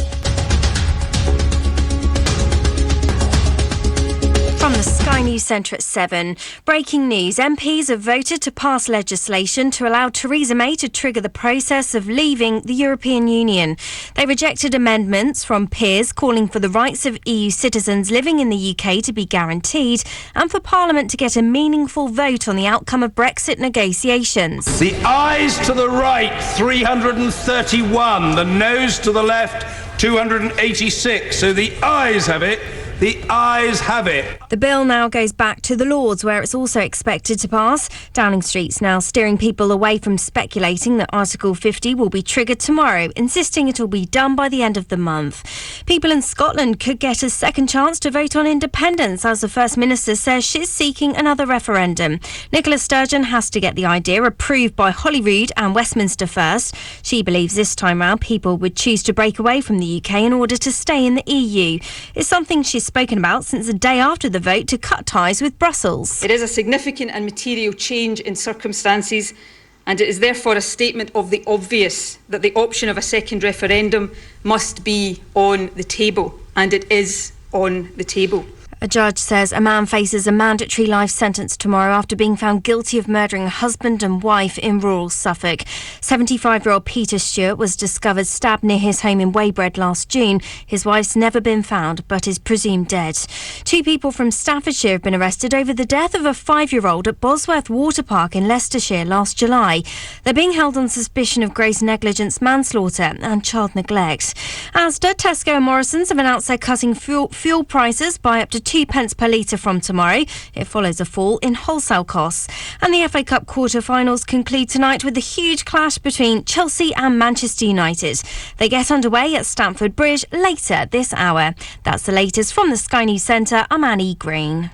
From the Sky News Centre at 7. Breaking news. MPs have voted to pass legislation to allow Theresa May to trigger the process of leaving the European Union. They rejected amendments from peers calling for the rights of EU citizens living in the UK to be guaranteed and for Parliament to get a meaningful vote on the outcome of Brexit negotiations. The ayes to the right, 331. The noes to the left, 286. So the ayes have it. The ayes have it. The bill now goes back to the Lords, where it's also expected to pass. Downing Street's now steering people away from speculating that Article 50 will be triggered tomorrow, insisting it will be done by the end of the month. People in Scotland could get a second chance to vote on independence, as the First Minister says she's seeking another referendum. Nicola Sturgeon has to get the idea approved by Holyrood and Westminster first. She believes this time round people would choose to break away from the UK in order to stay in the EU. It's something she's spoken about since the day after the vote to cut ties with Brussels. It is a significant and material change in circumstances, and it is therefore a statement of the obvious that the option of a second referendum must be on the table, and it is on the table. A judge says a man faces a mandatory life sentence tomorrow after being found guilty of murdering a husband and wife in rural Suffolk. 75-year-old Peter Stewart was discovered stabbed near his home in Weybread last June. His wife's never been found but is presumed dead. 2 people from Staffordshire have been arrested over the death of a 5-year-old at Bosworth Water Park in Leicestershire last July. They're being held on suspicion of gross negligence, manslaughter and child neglect. Asda, Tesco and Morrisons have announced they're cutting fuel prices by up to 2 pence per litre from tomorrow. It follows a fall in wholesale costs. And the FA Cup quarter-finals conclude tonight with a huge clash between Chelsea and Manchester United. They get underway at Stamford Bridge later this hour. That's the latest from the Sky News Centre. I'm Annie Green.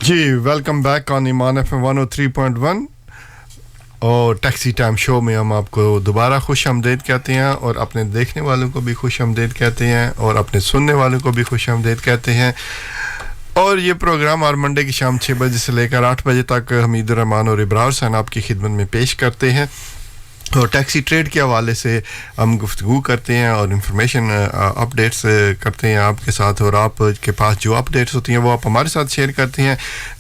जी welcome back on Iman FM 103.1 और taxi time show में हम आपको दोबारा खुशामदीद कहते हैं और अपने देखने वालों को भी खुशामदीद कहते हैं और अपने सुनने वालों को भी खुशामदीद कहते हैं और ये प्रोग्राम हर मंडे की शाम 6 बजे से लेकर 8 बजे तक हमीद रहमान और इब्रार हुसैन आपकी खिदमत में पेश करते हैं और टैक्सी ट्रेड के हवाले से हम गुफ्तगू करते हैं और इंफॉर्मेशन अपडेट्स करते हैं आपके साथ और आपके पास जो अपडेट्स होती हैं वो आप हमारे साथ शेयर करते हैं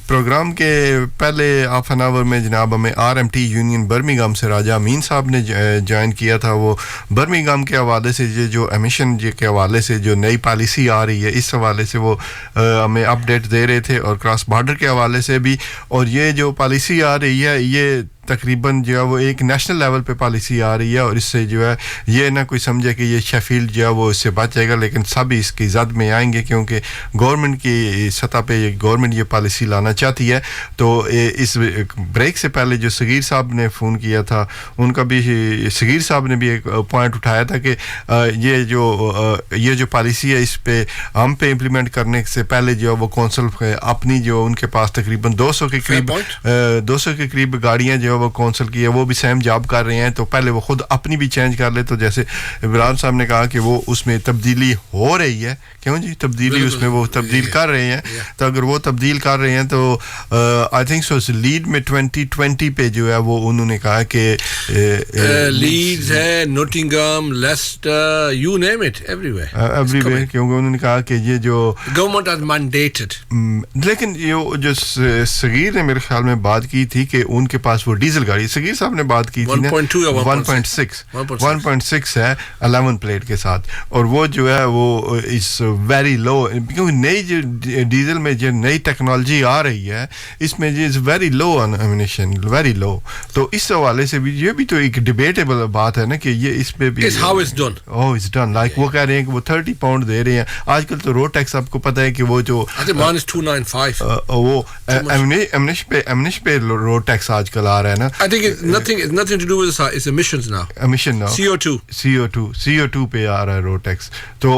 प्रोग्राम के पहले हाफ एन आवर में जनाब हमें आरएमटी यूनियन बर्मिंघम से राजा अमीन साहब ने ज्वाइन किया था वो बर्मिंघम के हवाले से ये जो एमिशन के हवाले से जो नई पॉलिसी आ रही है इस हवाले से वो हमें अपडेट दे रहे थे और क्रॉस बॉर्डर के हवाले से भी और ये जो पॉलिसी आ रही है ये तकरीबन जो है वो एक नेशनल लेवल पे पॉलिसी आ रही है और इससे जो है ये ना कोई समझे कि ये शेफील्ड जो है वो इससे बच जाएगा लेकिन सब इसकी जद में आएंगे क्योंकि गवर्नमेंट की सतह पे ये गवर्नमेंट ये पॉलिसी लाना चाहती है तो इस ब्रेक से पहले जो सगीर साहब ने फ़ोन किया था उनका भी सगीर साहब ने भी एक पॉइंट उठाया था कि ये जो पॉलिसी है इस पे हम पे इम्प्लीमेंट करने से पहले जो है वो कौंसिल अपनी जो उनके पास तकरीबन 200 के करीब गाड़ियाँ जो वो कौंसिल की है वो भी सेम जॉब कर रहे हैं तो पहले वो खुद अपनी भी चेंज कर ले तो जैसे इब्रार साहब ने कहा कि वो उसमें तब्दीली हो रही है क्यों जी तब्दीली उसमें वो तब्दील कर रहे हैं तो अगर वो तब्दील कर रहे हैं तो आई थिंक सो लीड में 2020 पे जो है वो उन्होंने कहा कि लीड्स है Nottingham Leicester you name it everywhere क्योंकि उन्होंने कहा कि ये जो गवर्नमेंट हैज मैंडेटेड लेकिन ये जो सगीर ने मेरे ख्याल में बात की थी कि उनके पास वो डीजल गाड़ी सगीर साहब ने बात की थी ना 1.6 है 11 प्लेट के साथ और वो जो है वो इज वेरी लो क्योंकि नई जो डीजल में जो नई टेक्नोलॉजी आ रही है इसमें जो is very low on emission very low तो इस हवाले से भी ये भी तो एक डिबेटेबल बात है ना कि ये इस पे भी how it's done oh it's done like वो कह रहे हैं कि वो 30 पाउंड दे रहे हैं आजकल तो रोड टैक्स आपको पता है कि वो जो आई थिंक वन इज 295 वो एमिश पे रोड टैक्स आजकल आ रहा है ना. I think it's nothing to do with the it's emissions now. Emission now. CO2 पे आ रहा है road tax. तो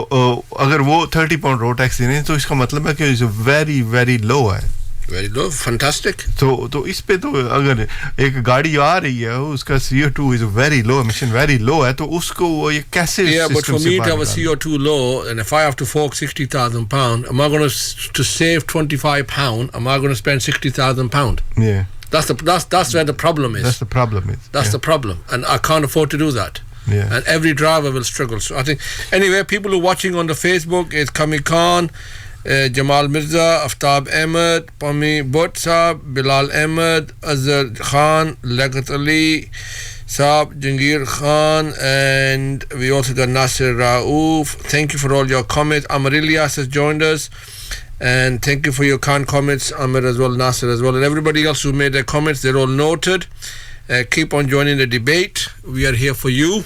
अगर वो 30 pound road tax देने तो इसका मतलब है कि it's very very low है. Very low, fantastic. तो इस पे तो अगर एक गाड़ी आ रही है उसका CO2 is very low, emission very low है तो उसको वो ये कैसे Yeah, but for me to have a CO2 low, and if I have to fork £60,000, am I going to save £25? Am I going to spend £60,000? Yeah. That's where the problem is. That's the problem. That's the problem, and I can't afford to do that. Yeah. And every driver will struggle. So I think anyway, people who are watching on the Facebook is Kami Khan, Jamal Mirza, Aftab Ahmed, Pami Butt Saab, Bilal Ahmed, Azhar Khan, Lagat Ali Saab, Jangir Khan, and we also got Nasir Raouf. Thank you for all your comments. Amar Ilyas has joined us, and thank you for your kind comments, Amir as well, Nasir as well, and everybody else who made their comments. They're all noted. Keep on joining the debate. We are here for you.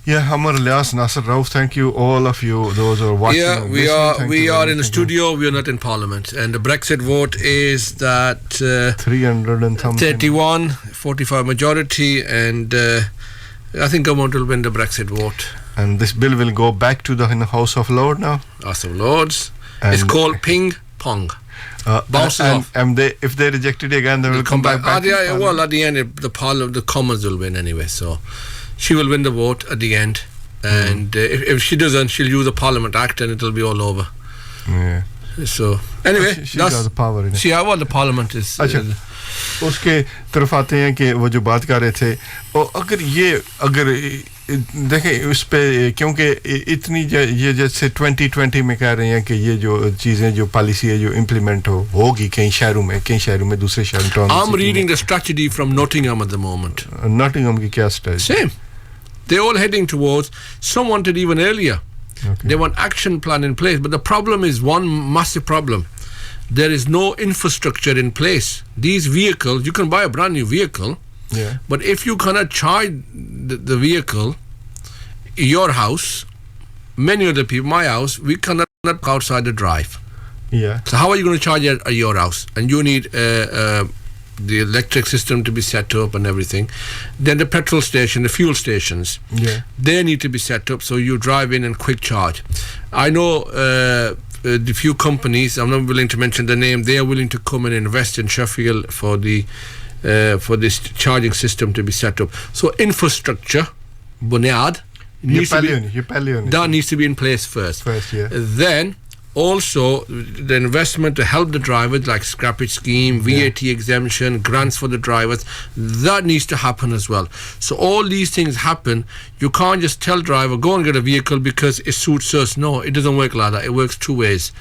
Yeah, Amar Ilyas, Nasir Raouf, thank you, all of you, those who are watching. Yeah, we are in the studio, we are not in Parliament. And the Brexit vote is that 300 and something. 31, 45 majority, and I think government will win the Brexit vote. And this bill will go back to the House of Lords now? House of Lords. It's called ping pong. Bounce off. And if they reject it again, they will come back. Well, at the end, the Commons will win anyway, so she will win the vote at the end, and if she doesn't, she'll use the Parliament Act and it'll be all over. Yeah. So anyway, she got the power in it. The Parliament is. अच्छा, उसके तरफ आते हैं कि वो जो बात कर रहे थे, और अगर देखें उस पे, क्योंकि इतनी ये जैसे 2020 में कह रहे हैं कि ये जो चीजें जो पॉलिसी है जो इम्प्लीमेंट होगी कई शहरों में दूसरे शहरों. I'm reading the strategy from Nottingham at the moment. Nottingham की क्या strategy? Same. They're all heading towards. Some wanted even earlier. Okay. They want action plan in place, but the problem is one massive problem. There is no infrastructure in place. These vehicles, you can buy a brand new vehicle. Yeah. But if you cannot charge the vehicle, your house, many other people, my house, we cannot go outside the drive. Yeah. So how are you going to charge at your house? And you need the electric system to be set up and everything. Then the petrol station, the fuel stations, they need to be set up so you drive in and quick charge. I know the few companies, I'm not willing to mention the name, they are willing to come and invest in Sheffield for this charging system to be set up. So infrastructure, bunyad, needs to be in place first. Then also the investment to help the drivers, like scrappage scheme, VAT exemption, grants for the drivers, that needs to happen as well. So all these things happen. You can't just tell driver go and get a vehicle because it suits us. No, it doesn't work like that. It works two ways.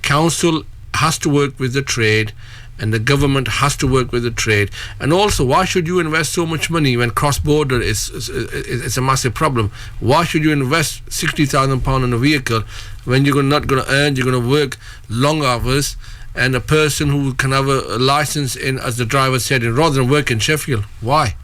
Council has to work with the trade, and the government has to work with the trade. And also, why should you invest so much money when cross-border is a massive problem? Why should you invest £60,000 in a vehicle when you're not going to earn, you're going to work long hours, and a person who can have a license in, as the driver said, rather than work in Sheffield? Why?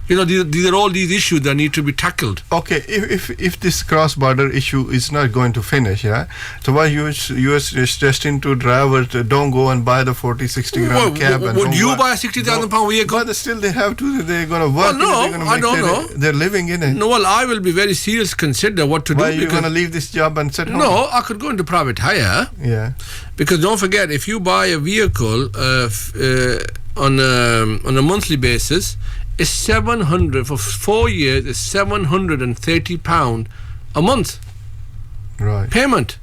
You know, these are all these issues that need to be tackled. Okay, if this cross-border issue is not going to finish, so why you are suggesting to drivers don't go and buy the 40-60 grand cab? Would you buy a £60,000 vehicle? But still they have to, they're going to work. Well, no, I don't know. They're living in it. No, well, I will be very serious consider what to do. Why are you going to leave this job and sit home? No, I could go into private hire. Yeah. Because don't forget, if you buy a vehicle on a monthly basis, it's 700 for 4 years. It's £730 a month. Right. Payment.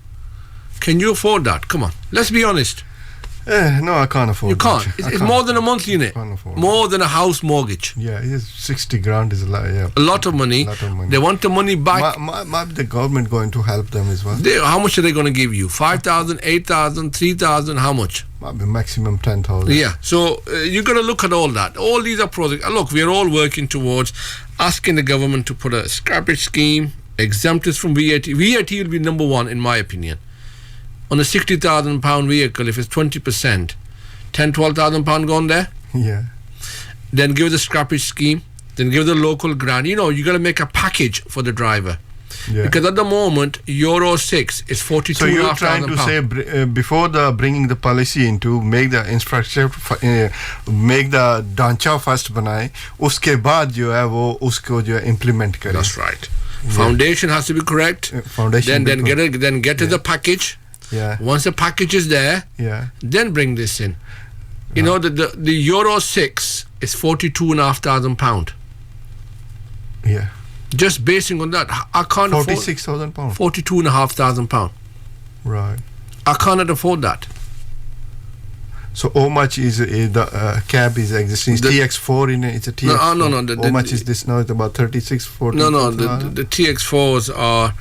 Can you afford that? Come on, let's be honest. No, I can't afford. You can't. It's more than a monthly unit. More than a house mortgage. Yeah, it is 60 grand is a lot. Yeah. A lot of money. They want the money back. Might the government going to help them as well? How much are they going to give you? 5,000, 8,000, 3,000? How much? Might be maximum 10,000. Yeah. So you got to look at all that. All these are projects. Look, we are all working towards asking the government to put a scrappage scheme, exempt us from VAT. VAT will be number one in my opinion. On a £60,000 vehicle, if it's 20%, £12,000 gone there. Yeah. Then give the scrappage scheme. Then give the local grant. You know, you got to make a package for the driver. Because at the moment, Euro 6 is 42,500 So you're trying to say before bringing the policy into, make the infrastructure, make the ढांचा first बनाए, उसके बाद जो है वो उसको जो implement करें. That's right. Foundation has to be correct. Foundation. Then get to the package. Yeah. Once the package is there, then bring this in. You know, the Euro 6 is £42,500. Yeah. Just basing on that, I can't afford £46,000. £42,500. Right. I cannot afford that. So how much is the cab is existing? It's TX4 in it. It's a TX4. No. How much is this now? It's about 36, 40. No. The TX4s are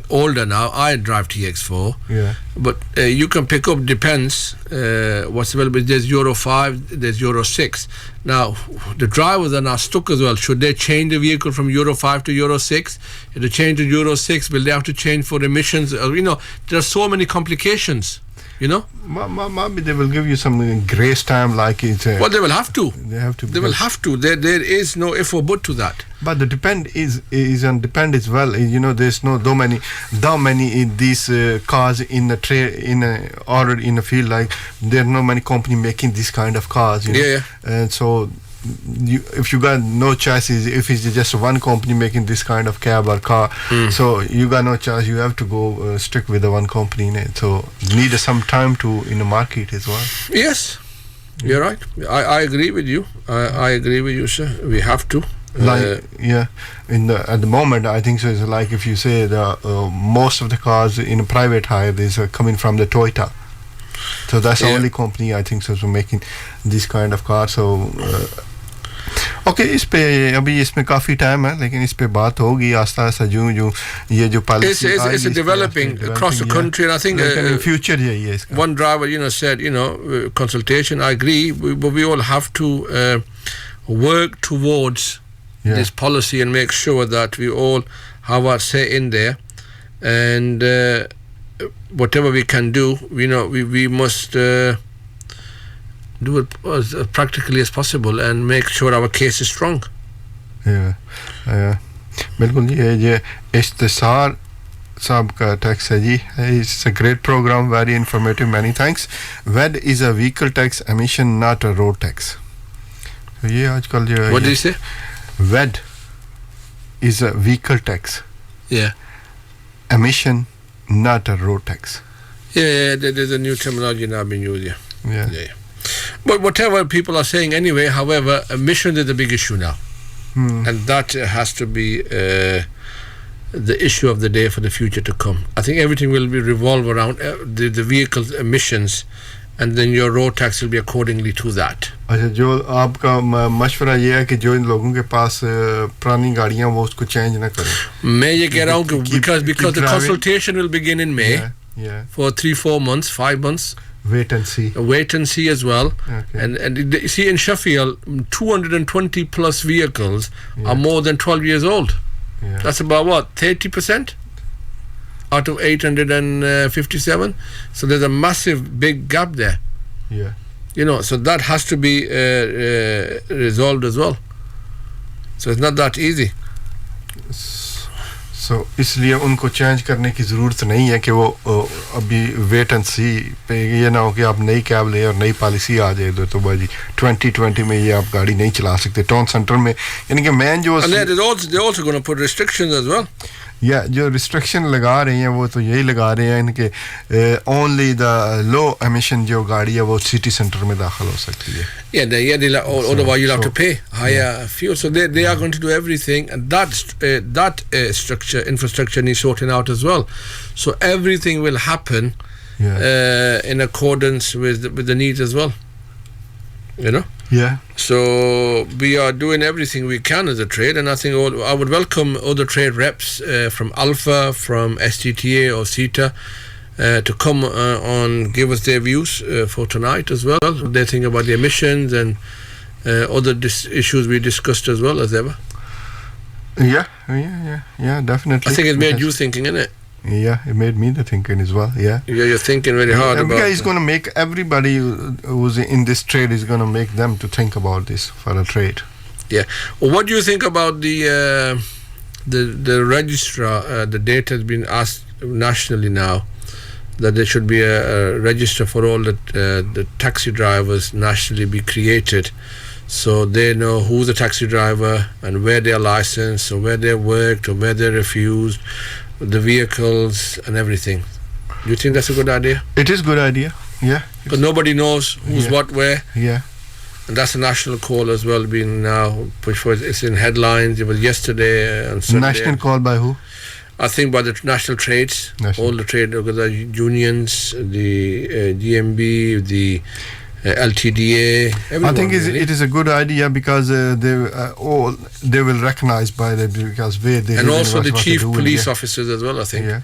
older now. I drive TX4. Yeah. But you can pick up, depends what's available. There's Euro 5, there's Euro 6. Now, the drivers are now stuck as well. Should they change the vehicle from Euro 5 to Euro 6? If they change to Euro 6, will they have to change for emissions? You know, there are so many complications. You know, maybe they will give you some grace time, like it's. Well, they will have to. They have to. They will have to. There is no if or but to that. But the depend is on depend as well. You know, there's no that many in these cars in the already in the field. Like there are no many company making this kind of cars. You know? Yeah. And so. If you got no choices, if it's just one company making this kind of cab or car, so you got no choice. You have to go stick with the one company in it. So need some time to in the market as well. Yes, you're right. I agree with you. I agree with you, sir. We have to. At the moment, I think so. It's like if you say the most of the cars in a private hire is coming from the Toyota. So that's the only company I think so making this kind of car. So okay इस पे अभी इसमें काफी time है लेकिन इस पे बात होगी आस्ता आस्ता जो ये जो policy it's developing across the country and I think in future यही है इसका. One driver said consultation. I agree, but we all have to work towards this policy and make sure that we all have our say in there, and whatever we can do, we must do it as practically as possible and make sure our case is strong. बिल्कुल ये इस्तिसार साहब का tax है जी. It's a great program, very informative, many thanks. VED is a vehicle tax emission, not a road tax. तो ये आजकल जो है What did you say? VED is a vehicle tax. Yeah. Emission, not a road tax. Yeah, there's a new terminology now being used. Yeah. But whatever people are saying anyway, however, emissions is the big issue now. And that has to be the issue of the day for the future to come. I think everything will be revolve around the vehicle's emissions, and then your road tax will be accordingly to that. अच्छा जो आपका मशवरा ये है कि जो इन लोगों के पास पुरानी गाड़ियां वो उसको चेंज ना करें. मैं ये कह रहा हूँ कि because the consultation will begin in May for 3-4 months, 5 months. Wait and see as well. Okay. And you see in Sheffield 220 plus vehicles are more than 12 years old. That's about what, 30% out of 857. So there's a massive big gap there. So that has to be resolved as well. So it's not that easy. So इसलिए उनको change करने की ज़रूरत नहीं है कि वो अभी वेट एंड सी पे ये ना हो कि आप नई कैब ले और नई पॉलिसी आ जाए तो भाई 2020 में ये आप गाड़ी नहीं चला सकते टाउन सेंटर में. यानी कि मैं जो and they're also going to put restrictions as well. जो रिस्ट्रिक्शन लगा रहे हैं वो तो यही लगा रहे हैं इनके ओनली द लो एमिशन जो गाड़ी है वो सिटी सेंटर में दाखिल हो सकती है. Otherwise you'll have to pay higher fuel. So they are going to do everything, and that infrastructure needs sorting out as well. So everything will happen in accordance with the needs as well. So we are doing everything we can as a trade, and I think I would welcome other trade reps from Alpha, from STTA or CETA to come on, give us their views for tonight as well. They think about the emissions and other issues we discussed as well as ever. Yeah, definitely. I think it made you thinking, innit? Yeah, it made me the thinking as well. You're thinking very hard about it. It's going to make everybody who's in this trade is going to make them to think about this for a trade. Well, what do you think about the the registrar, the date has been asked nationally now that there should be a register for all the taxi drivers nationally be created, so they know who's the taxi driver and where they're licensed or where they worked or where they refused, the vehicles and everything. Do you think that's a good idea? It is a good idea, yeah. Because nobody knows who's what where. Yeah. And that's a national call as well, being now pushed for. It's in headlines. It was yesterday and Sunday. National call by who? I think by the national trades, all the trade unions, the GMB, the LTDA. I think it is a good idea because they will recognize by the because where they and also the chief police officers as well. I think. Yeah.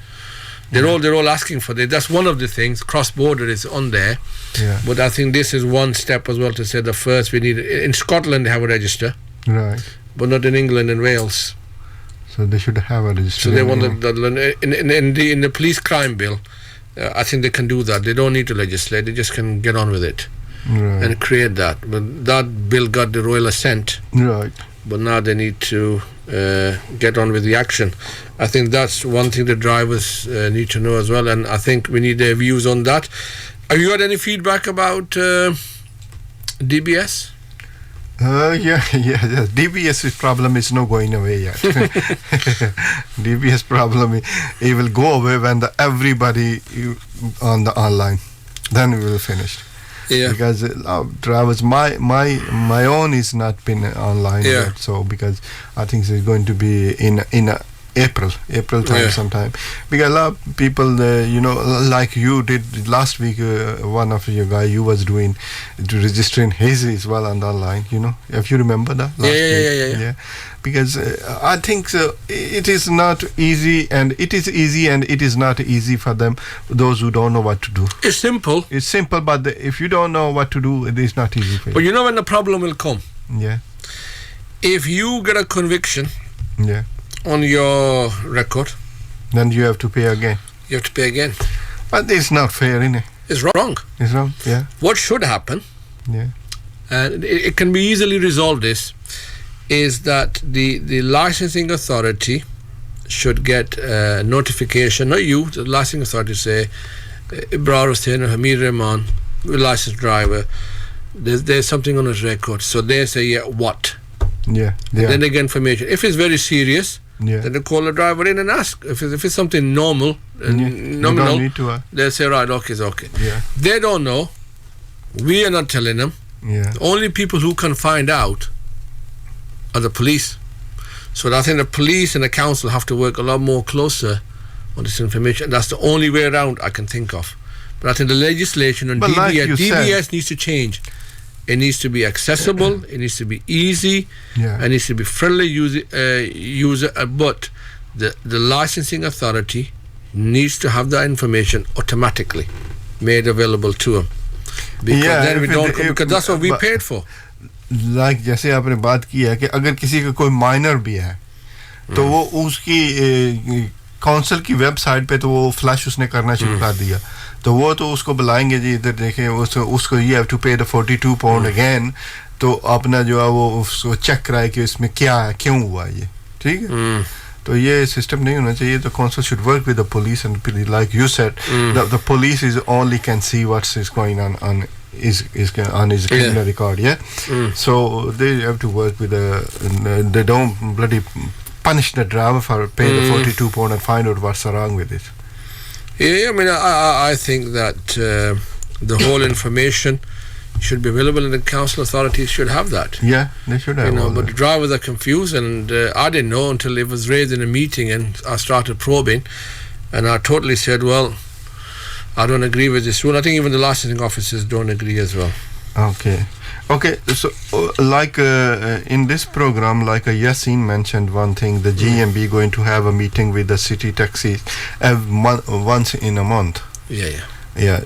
They're all asking for that. That's one of the things. Cross border is on there. Yeah. But I think this is one step as well to say the first we need. In Scotland they have a register. Right. But not in England and Wales. So they should have a register. So they want in the police crime bill. I think they can do that. They don't need to legislate. They just can get on with it. Right. And create that. But that bill got the royal assent. Right. But now they need to get on with the action. I think that's one thing the drivers need to know as well, and I think we need their views on that. Have you got any feedback about DBS? Yeah. DBS problem is not going away yet. DBS problem, it will go away when everybody on the online. Then we will finish. Yeah. Because drivers, my own is not been online yet. So because I think it's going to be in April time sometime. Because a lot of people, like you did last week, one of your guy you was doing to registering his as well on the online. If you remember that. Yeah. Because I think it is not easy, and it is easy and it is not easy for them, those who don't know what to do. It's simple. It's simple, but if you don't know what to do, it is not easy for you. But you know when the problem will come? Yeah. If you get a conviction on your record, then you have to pay again. You have to pay again. But it's not fair, innit? It's wrong. It's wrong, yeah. What should happen, and it can be easily resolved, is that the licensing authority should get notification, not you, the licensing authority say, Ibrar, Hussain or Hameed Rehman, licensed driver, there's something on his record. So they say, what? Yeah. Then they get information. If it's very serious, then they call the driver in and ask. If it's something nominal, don't need to, they'll say, right, okay, it's okay. Yeah. They don't know. We are not telling them. Yeah. Only people who can find out are the police. So I think the police and the council have to work a lot more closer on this information. That's the only way around I can think of. But I think the legislation on DBS needs to change. It needs to be accessible, it needs to be easy, it needs to be friendly user, but the licensing authority needs to have that information automatically made available to them. Because then we don't, because that's what we paid for. Like जैसे आपने बात की है कि अगर किसी का कोई माइनर भी है तो वो उसकी काउंसिल की वेबसाइट पे तो वो फ्लैश उसने करना शुरू कर दिया तो वो तो उसको बुलाएंगे जी इधर देखें उसको you have to pay the 42 pound again तो अपना जो है वो उसको चेक कराए कि इसमें क्या है क्यों हुआ ये ठीक है तो ये सिस्टम नहीं होना चाहिए the council should work with the police and like you said the police is only can see what is going on his criminal record so they have to work with they don't bloody punish the driver for paying the 42 pound and find out what's wrong with it. I mean I think that the whole information should be available and the council authorities should have that. Yeah, they should have. But the drivers are confused and I didn't know until it was raised in a meeting and I started probing and I totally said, well, I don't agree with this rule. I think even the licensing officers don't agree as well. Okay, so like in this program, like Yasin mentioned one thing, the GMB going to have a meeting with the city taxis once in a month. Yeah.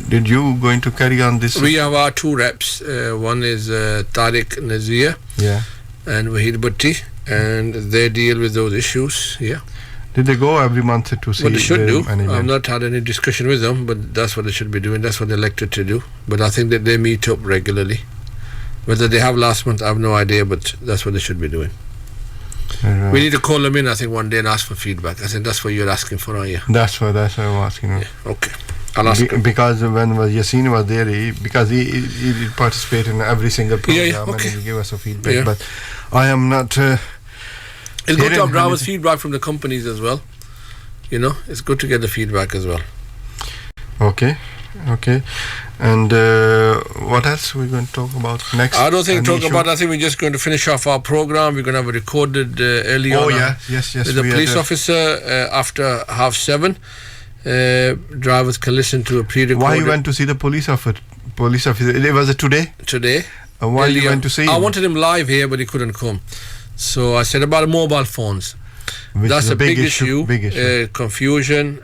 Did you going to carry on this? We have our two reps. One is Tariq Nazir and Wahid Bhatti, and they deal with those issues. Did they go every month to see? What they should do. I've not had any discussion with them, but that's what they should be doing. That's what they're elected to do. But I think that they meet up regularly. Whether they have last month, I have no idea, but that's what they should be doing. Right. We need to call them in, I think, one day and ask for feedback. I said, that's what you're asking for, are you? That's what I'm asking. Yeah. Okay. I'll ask him. Because when Yasin was there, he participated in every single program okay. and he gave us a feedback. But I am not. It's good to have drivers' feedback from the companies as well. It's good to get the feedback as well. Okay. And what else are we going to talk about next? I don't think I think we're just going to finish off our program. We're going to have a recorded early on. Yes. With a police officer after 7:30. Drivers can listen to a pre-recorded. Why you went to see the police officer? Was it today? Today. Why you went to see him? I wanted him live here, but he couldn't come. So I said about mobile phones. That's a big issue. Confusion.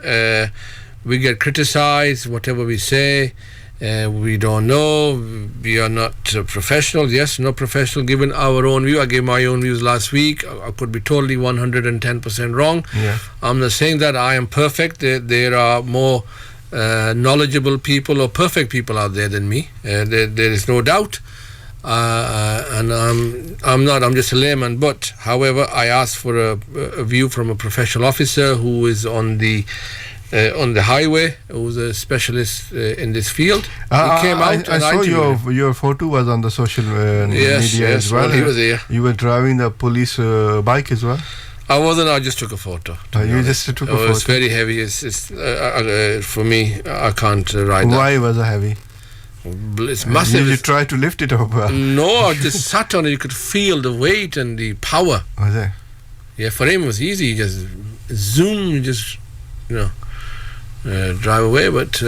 We get criticized, whatever we say. We don't know. We are not professional. Yes, not professional. Given our own view, I gave my own views last week. I could be totally 110% wrong. Yeah. I'm not saying that I am perfect. There are more knowledgeable people or perfect people out there than me. There is no doubt. And I'm not. I'm just a layman. But however, I asked for a view from a professional officer who is on the highway, who's a specialist in this field. He came out. I saw your photo was on the social media as well. He was here. You were driving the police bike as well. I wasn't. I just took a photo. You just took a photo. It's very heavy. It's for me. I can't ride that. Why was it heavy? It's massive. You tried to lift it up? No, I just sat on it. You could feel the weight and the power. Was it? Yeah, for him it was easy. Just zoom, drive away. But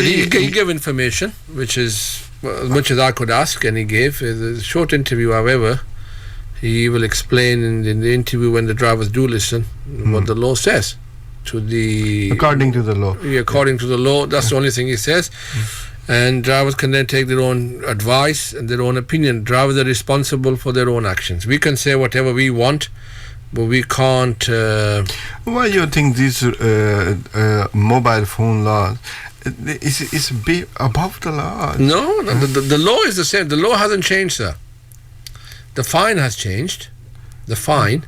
he gave information, which is as much as I could ask, and he gave. A short interview, however, he will explain in the interview when the drivers do listen what the law says. According to the law. Yeah, according to the law, that's the only thing he says. And drivers can then take their own advice and their own opinion. Drivers are responsible for their own actions. We can say whatever we want, but we can't. Why you think these mobile phone laws is above the law? No, the law is the same. The law hasn't changed, sir. The fine has changed. The fine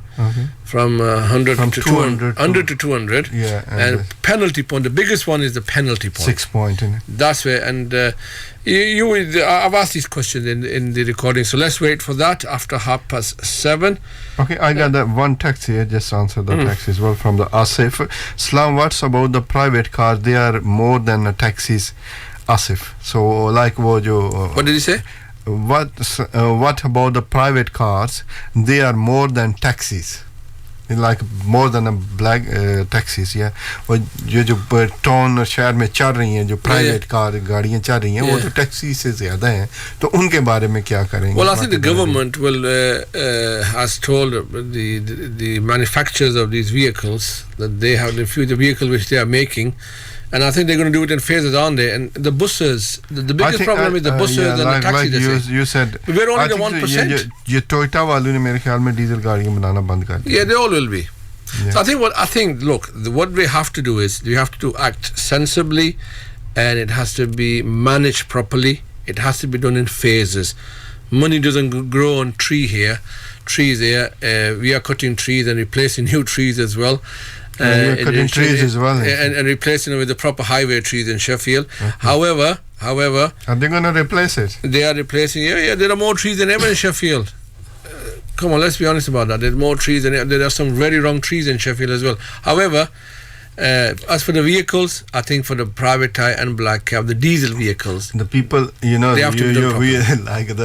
from 100 to 200. 100 to 200. Yeah, and penalty point. The biggest one is the penalty point. 6 point. That's where. And I've asked these questions in the recording. So let's wait for that after 7:30. Okay, I got that one text here. Just answer the text as well from the Asif. Islam, what's about the private cars? They are more than taxis. Asif. So like what did he say? What about the private cars? They are more than taxis, like more than a black taxis. Yeah, और जो town शहर में चल रही हैं जो private car गाड़ियां चल रही हैं वो तो टैक्सी से ज्यादा हैं तो उनके बारे में क्या करेंगे? Well, I think the government will has told the manufacturers of these vehicles that they have the future vehicle which they are making. And I think they're going to do it in phases, aren't they? And the buses, the biggest problem is the buses and the taxis. Like you said, we're only the 1%. ये Toyota वालों ने मेरे ख्याल में diesel गाड़ियां बनाना बंद कर दिया. Yeah, they all will be. Yeah. So I think look, what we have to do is we have to act sensibly, and it has to be managed properly. It has to be done in phases. Money doesn't grow on trees there. We are cutting trees and replacing new trees as well. You're cutting trees as well, and replacing them with the proper highway trees in Sheffield. However, are they going to replace it? They are replacing. Yeah, there are more trees than ever in Sheffield. Come on, let's be honest about that. There's more trees than there are some very wrong trees in Sheffield as well. However, as for the vehicles, I think for the private and black cab, the diesel vehicles, the people, they have to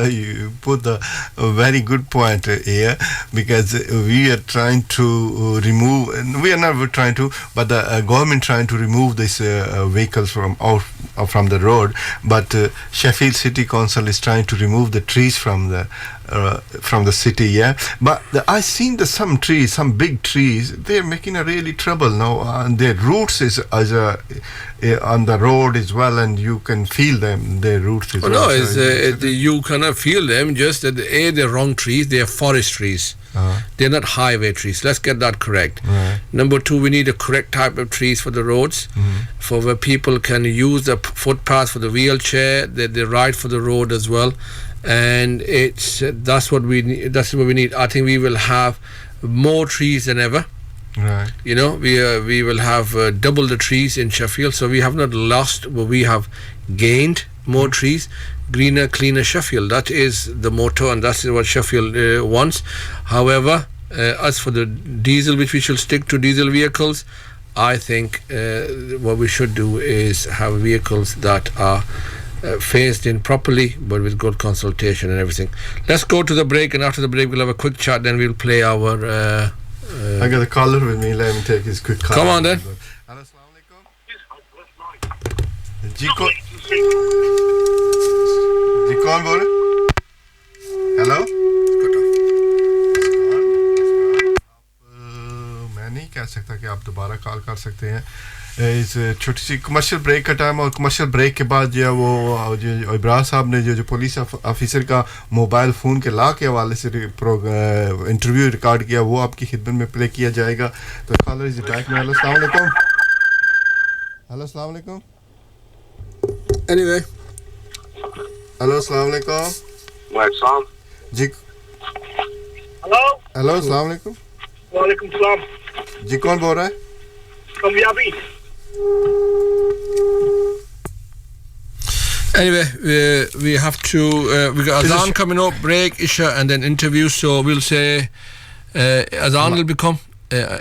you put a very good point here, because we are trying to remove, we are not trying to, but the government trying to remove these vehicles from the road, but Sheffield City Council is trying to remove the trees from the city, yeah. But I seen some trees, some big trees, they're making a really trouble now, and their roots is on the road as well, and you can feel them, their roots as well. No, you cannot feel them, just that they're wrong trees, they're forest trees. They're not highway trees. Let's get that correct. Right. Number 2, we need a correct type of trees for the roads, for where people can use the footpath for the wheelchair, they ride for the road as well. and that's what we need. That's what we need. I think we will have more trees than ever. Right. You know, we will have double the trees in Sheffield, so we have not lost, but we have gained more trees. Greener, cleaner Sheffield. That is the motto, and that's what Sheffield wants. However, as for the diesel, which we should stick to diesel vehicles, I think what we should do is have vehicles that are phased in properly, but with good consultation and everything. Let's go to the break, and after the break we'll have a quick chat, then we'll play our I got a caller with me. Let me take his quick call. Come on then. Hello, जी कौन बोल रहे? Hello मैं नहीं कह सकता कि आप दोबारा कॉल कर सकते हैं इस छोटी सी कमर्शियल ब्रेक का टाइम और कमर्शियल ब्रेक के बाद जो वो जो इब्रार साहब ने जो पुलिस ऑफिसर का मोबाइल फ़ोन के लॉक के हवाले से इंटरव्यू रिकॉर्ड किया वो आपकी खिदमत में प्ले किया जाएगा तो कॉलर इज बैक में हेलो अस्सलाम वालेकुम हेलो अस्सलाम वालेकुम Anyway. Hello, assalamu alaikum. Waalaikum. जी. Hello. Hello, assalamu alaikum. Waalaikum salam. जी कौन बोल रहा है? कामयाबी. Anyway, we have to we got Azan coming up, break, Isha, and then interview. So we'll say Azan will become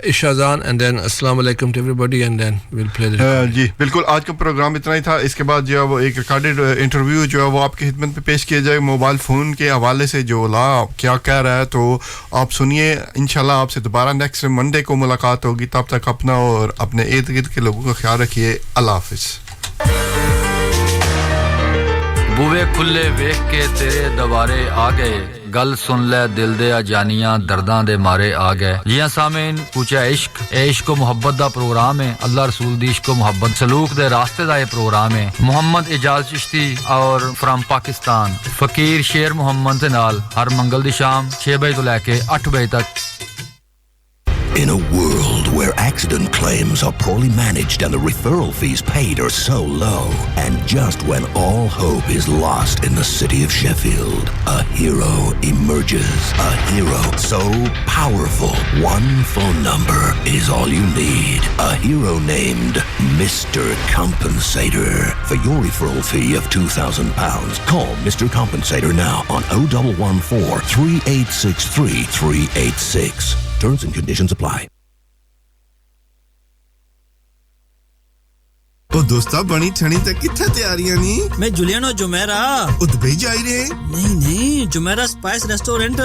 Isha Azan, and then Assalamu alaikum to everybody, and then we'll play the जी बिल्कुल आज का programme इतना ही था इसके बाद जो है वो एक रिकॉर्डेड इंटरव्यू जो है वो आपकी खिदमत में पेश किया जाएगा मोबाइल फ़ोन के हवाले से जो ला क्या कह रहा है तो आप सुनिए इंशाल्लाह आपसे दोबारा नेक्स्ट मंडे को मुलाकात होगी तब तक अपना और अपने इर्द-गिर्द के लोगों का ख्याल रखिए अल्लाह हाफ़िज़ बूवे खुले वेख के तेरे दवारे आ गए गल सुन ले दिल दे जानियां दर्दां दे मारे आ गए जियां सामीन पूछा इश्क और मोहब्बत दा प्रोग्राम है अल्लाह रसूल दी इश्क और मोहब्बत सलूक दे रास्ते दा ये प्रोग्राम है मोहम्मद इजाज चिश्ती और फ्रॉम पाकिस्तान फकीर शेर मोहम्मद दे नाल हर मंगल दी शाम 6 बजे तो लेके 8 बजे तक In a world where accident claims are poorly managed and the referral fees paid are so low, and just when all hope is lost in the city of Sheffield, a hero emerges. A hero so powerful, one phone number is all you need. A hero named Mr. Compensator. For your referral fee of £2,000, call Mr. Compensator now on 0114 3863 386. Terms and conditions apply. ओ दोस्ता बनी ठणी तक किथे तैयारियां नी मैं जुलियनो Jumeirah Dubai जा रहे नहीं Jumeirah spice restaurant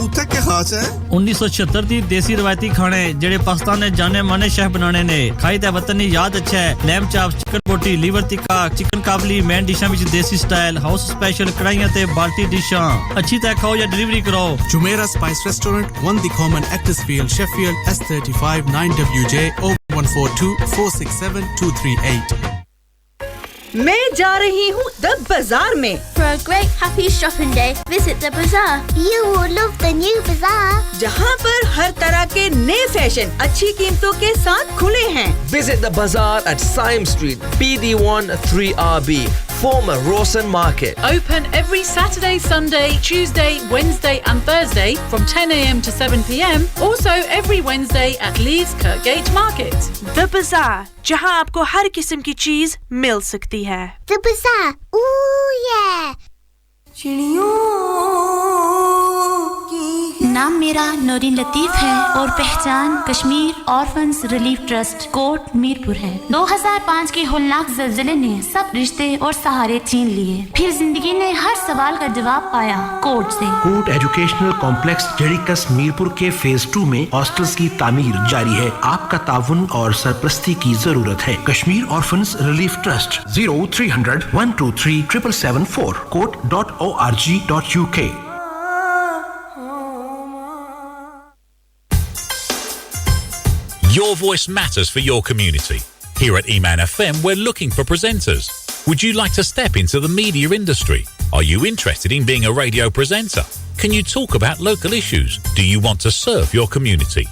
उथे क्या खास है 1976 दी देसी रवायती खाने जेड़े पाकिस्तान ने जाने माने शेफ बनाने ने खाई दा वतन नी याद अच्छा है लैम्ब चॉप चिकन बोटी लीवर टिक्का चिकन काबली मैन डिशां विच देसी स्टाइल हाउस स्पेशल कढ़ाइयां ते बाल्टी डिशां अच्छी तरह खाओ या डिलीवरी कराओ Jumeirah spice restaurant 1 The Common Actors Sheffield S35 9WJ 0142 467 238 मैं जा रही हूँ द बाजार में For a great happy shopping day, visit the bazaar. You will love the new bazaar. जहाँ पर हर तरह के नए फैशन अच्छी कीमतों के साथ खुले हैं Visit the bazaar at Syme Street, BD1 3RB, former Rawson Market. Open every Saturday, Sunday, Tuesday, Wednesday and Thursday from 10 a.m. to 7 p.m. Also every Wednesday at Leeds Kirkgate Market. The Bazaar, जहां आपको हर किस्म की चीज मिल सकती है. The bazaar. Ooh yeah. नाम मेरा नूरिन लतीफ है और पहचान Kashmir orphans relief trust KORT Mirpur है 2005 के होलनाक ज़लज़ले ने सब रिश्ते और सहारे छीन लिए फिर जिंदगी ने हर सवाल का जवाब पाया कोट से कोट एजुकेशनल कॉम्प्लेक्स जेडिकस मीरपुर के फेज 2 में हॉस्टल्स की तामीर जारी है आपका ताउन और सरपरस्ती की जरूरत है Kashmir orphans relief trust 0300 123 774 court.org.uk Your voice matters for your community. Here at Eman FM, we're looking for presenters. Would you like to step into the media industry? Are you interested in being a radio presenter? Can you talk about local issues? Do you want to serve your community?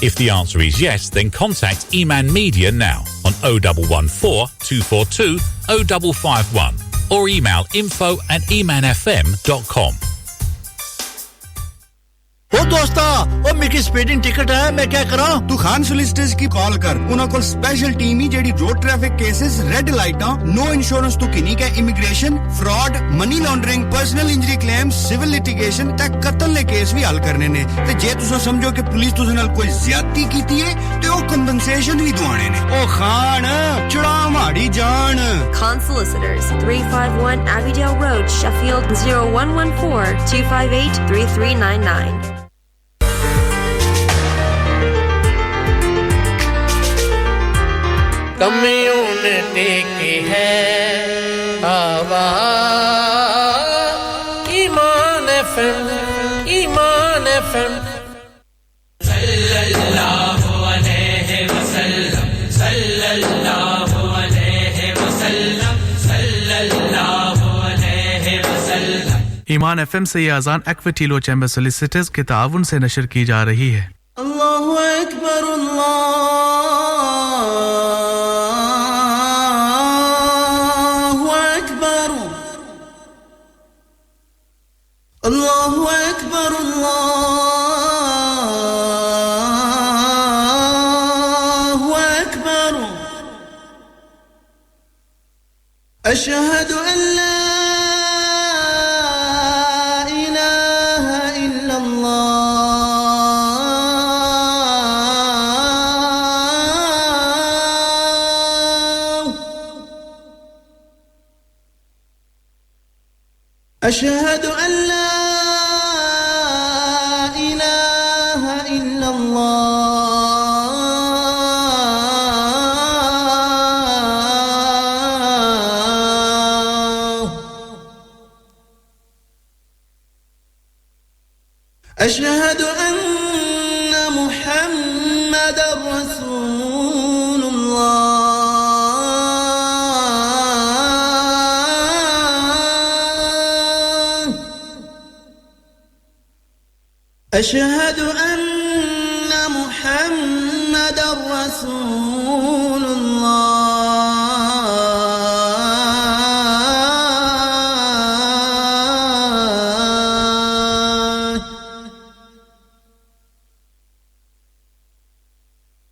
If the answer is yes, then contact Eman Media now on 0114 242 0551 or email info@emanfm.com. ओ दोस्ता ओ मेरी speeding ticket है मैं क्या करा तू Khan solicitors की call कर उना कोल स्पेशल टीम ही जेडी रोड ट्रैफिक केसेस रेड लाइटां नो इंश्योरेंस तो किनी के immigration fraud money laundering personal injury claims civil litigation तक कत्ल ने केस भी हल करने ने ते जे तुसा समझो कि पुलिस तुसे नाल कोई ज्यादती कीती है ते ओ कंपनसेशन भी दुआने ने ओ खान चुड़ा माड़ी जान Khan Solicitors 351 Abbeydale Road Sheffield 0114 258 3399 कमियों ने टेकी है हवा ईमान FM सल्लल्लाहु अलैहि वसल्लम सल्लल्लाहु अलैहि वसल्लम सल्लल्लाहु अलैहि वसल्लम ईमान एफएम से ये अजान एक्विटीलो चैम्बर सॉलिसिटर्स के ताउन से नशर की जा रही है अल्लाहु Akbar Allahu Akbar Allahu Akbar Ashhadu an la ilaha illa Allah Ashhadu an la أشهد أن محمد رسول الله أشهد أن محمد رسول الله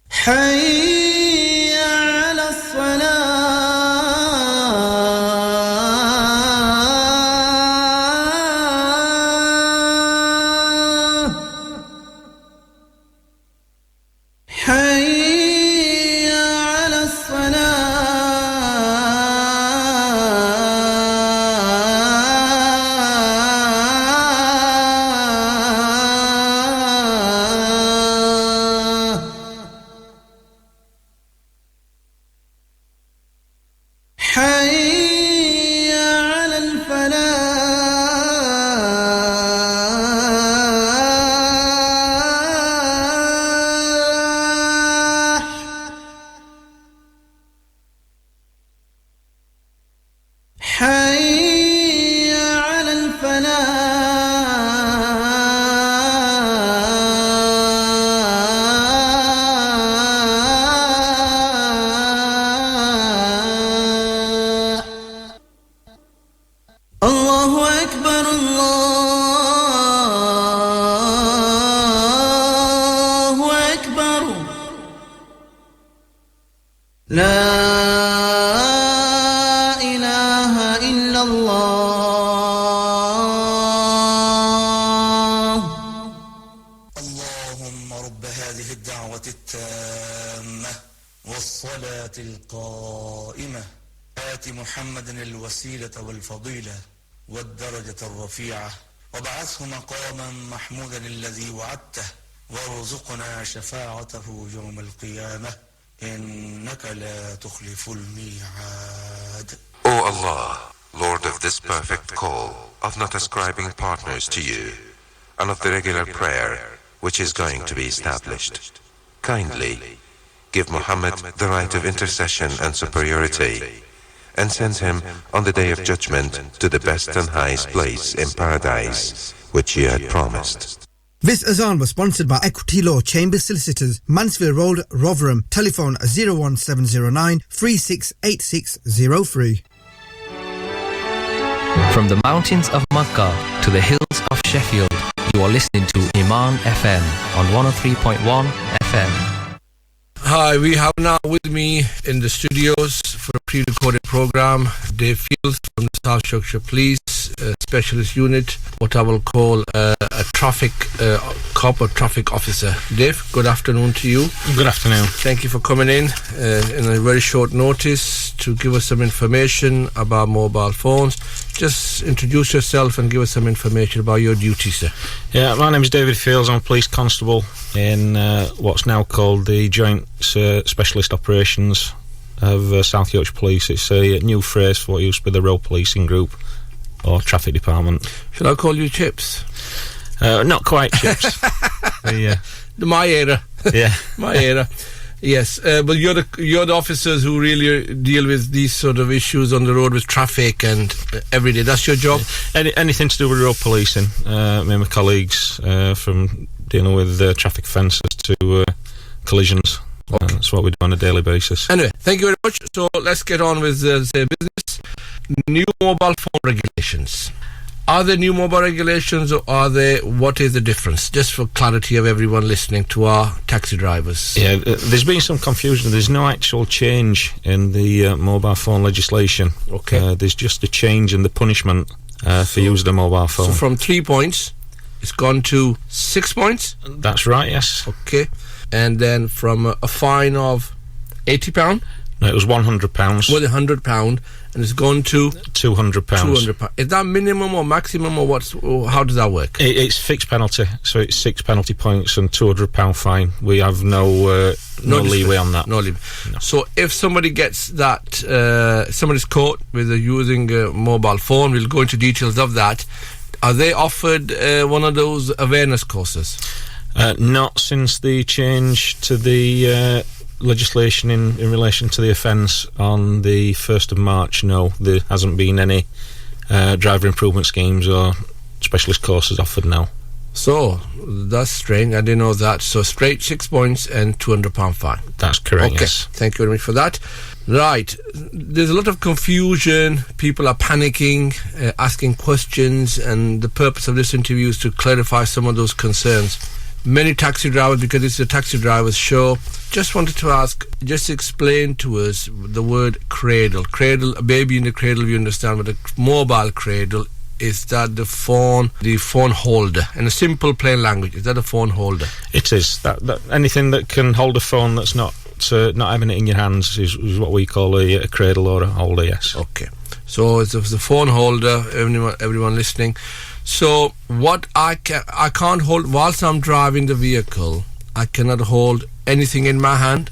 حي على الصلاة حي على الصلاة حي على الفلاح حي على الفلاح الله أكبر الله أكبر لا إله إلا الله اللهم رب هذه الدعوة التامة والصلاة القائمة آت محمد الوسيلة والفضيلة والدرجة الرفيعة وابعثه مقاما محمودا الذي وعدته وارزقنا شفاعته يوم القيامة إنك لا تخلف الميعاد. O Allah, Lord of this perfect call, of not ascribing partners to you, and of the regular prayer which is going to be established, kindly give Muhammad the right of intercession and superiority, and send him on the day of judgment to the best and highest place in paradise, which you had promised. This azan was sponsored by Equity Law Chambers Solicitors, Mansfield Road, Rotherham. Telephone 01709 368603. From the mountains of Makkah to the hills of Sheffield, you are listening to Iman FM on 103.1 FM. Hi, we have now with me in the studios for a pre-recorded program Dave Fields from the South Yorkshire Police Specialist Unit, what I will call a traffic cop or traffic officer. Dave, good afternoon to you. Good afternoon. Thank you for coming in a very short notice to give us some information about mobile phones. Just introduce yourself and give us some information about your duty, sir. Yeah, my name is David Fields. I'm a police constable in what's now called the Joint Specialist Operations of South Yorkshire Police. It's a new phrase for what used to be the Road Policing Group or Traffic Department. Should I call you Chips? Not quite Chips. My era. Yeah. My era. Yes, but you're the officers who really deal with these sort of issues on the road with traffic and every day. That's your job? Anything to do with road policing. Me and my colleagues from dealing with traffic offences to collisions. Okay. That's what we do on a daily basis. Anyway, thank you very much. So let's get on with business. New mobile phone regulations. Are there new mobile regulations or what is the difference? Just for clarity of everyone listening to our taxi drivers. Yeah, there's been some confusion. There's no actual change in the mobile phone legislation. Okay. There's just a change in the punishment for using a mobile phone. So from 3 points, it's gone to 6 points? That's right, yes. Okay. And then from a fine of £80? No, it was £100. Well, £100, and it's gone to £200. £200. Is that minimum or maximum, or how does that work? It's fixed penalty, so it's 6 penalty points and £200 fine. We have no leeway on that. No leeway. No. So if somebody gets that, somebody's caught with using a mobile phone, we'll go into details of that. Are they offered one of those awareness courses? Not since the change to the legislation in relation to the offence on the 1st of March. No, there hasn't been any driver improvement schemes or specialist courses offered now. So that's strange. I didn't know that. So straight 6 points and £200 fine. That's correct. Okay. Yes. Thank you very much for that. Right, there's a lot of confusion. People are panicking, asking questions, and the purpose of this interview is to clarify some of those concerns. Many taxi drivers, because it's a taxi driver's show, just wanted to ask, just explain to us the word cradle. Cradle, a baby in the cradle, we understand, but a mobile cradle, is that the phone holder? In a simple, plain language, is that a phone holder? It is. That anything that can hold a phone that's not having it in your hands is what we call a cradle or a holder, yes. Okay. So it's a phone holder, everyone listening. So what I can't hold whilst I'm driving the vehicle, I cannot hold anything in my hand.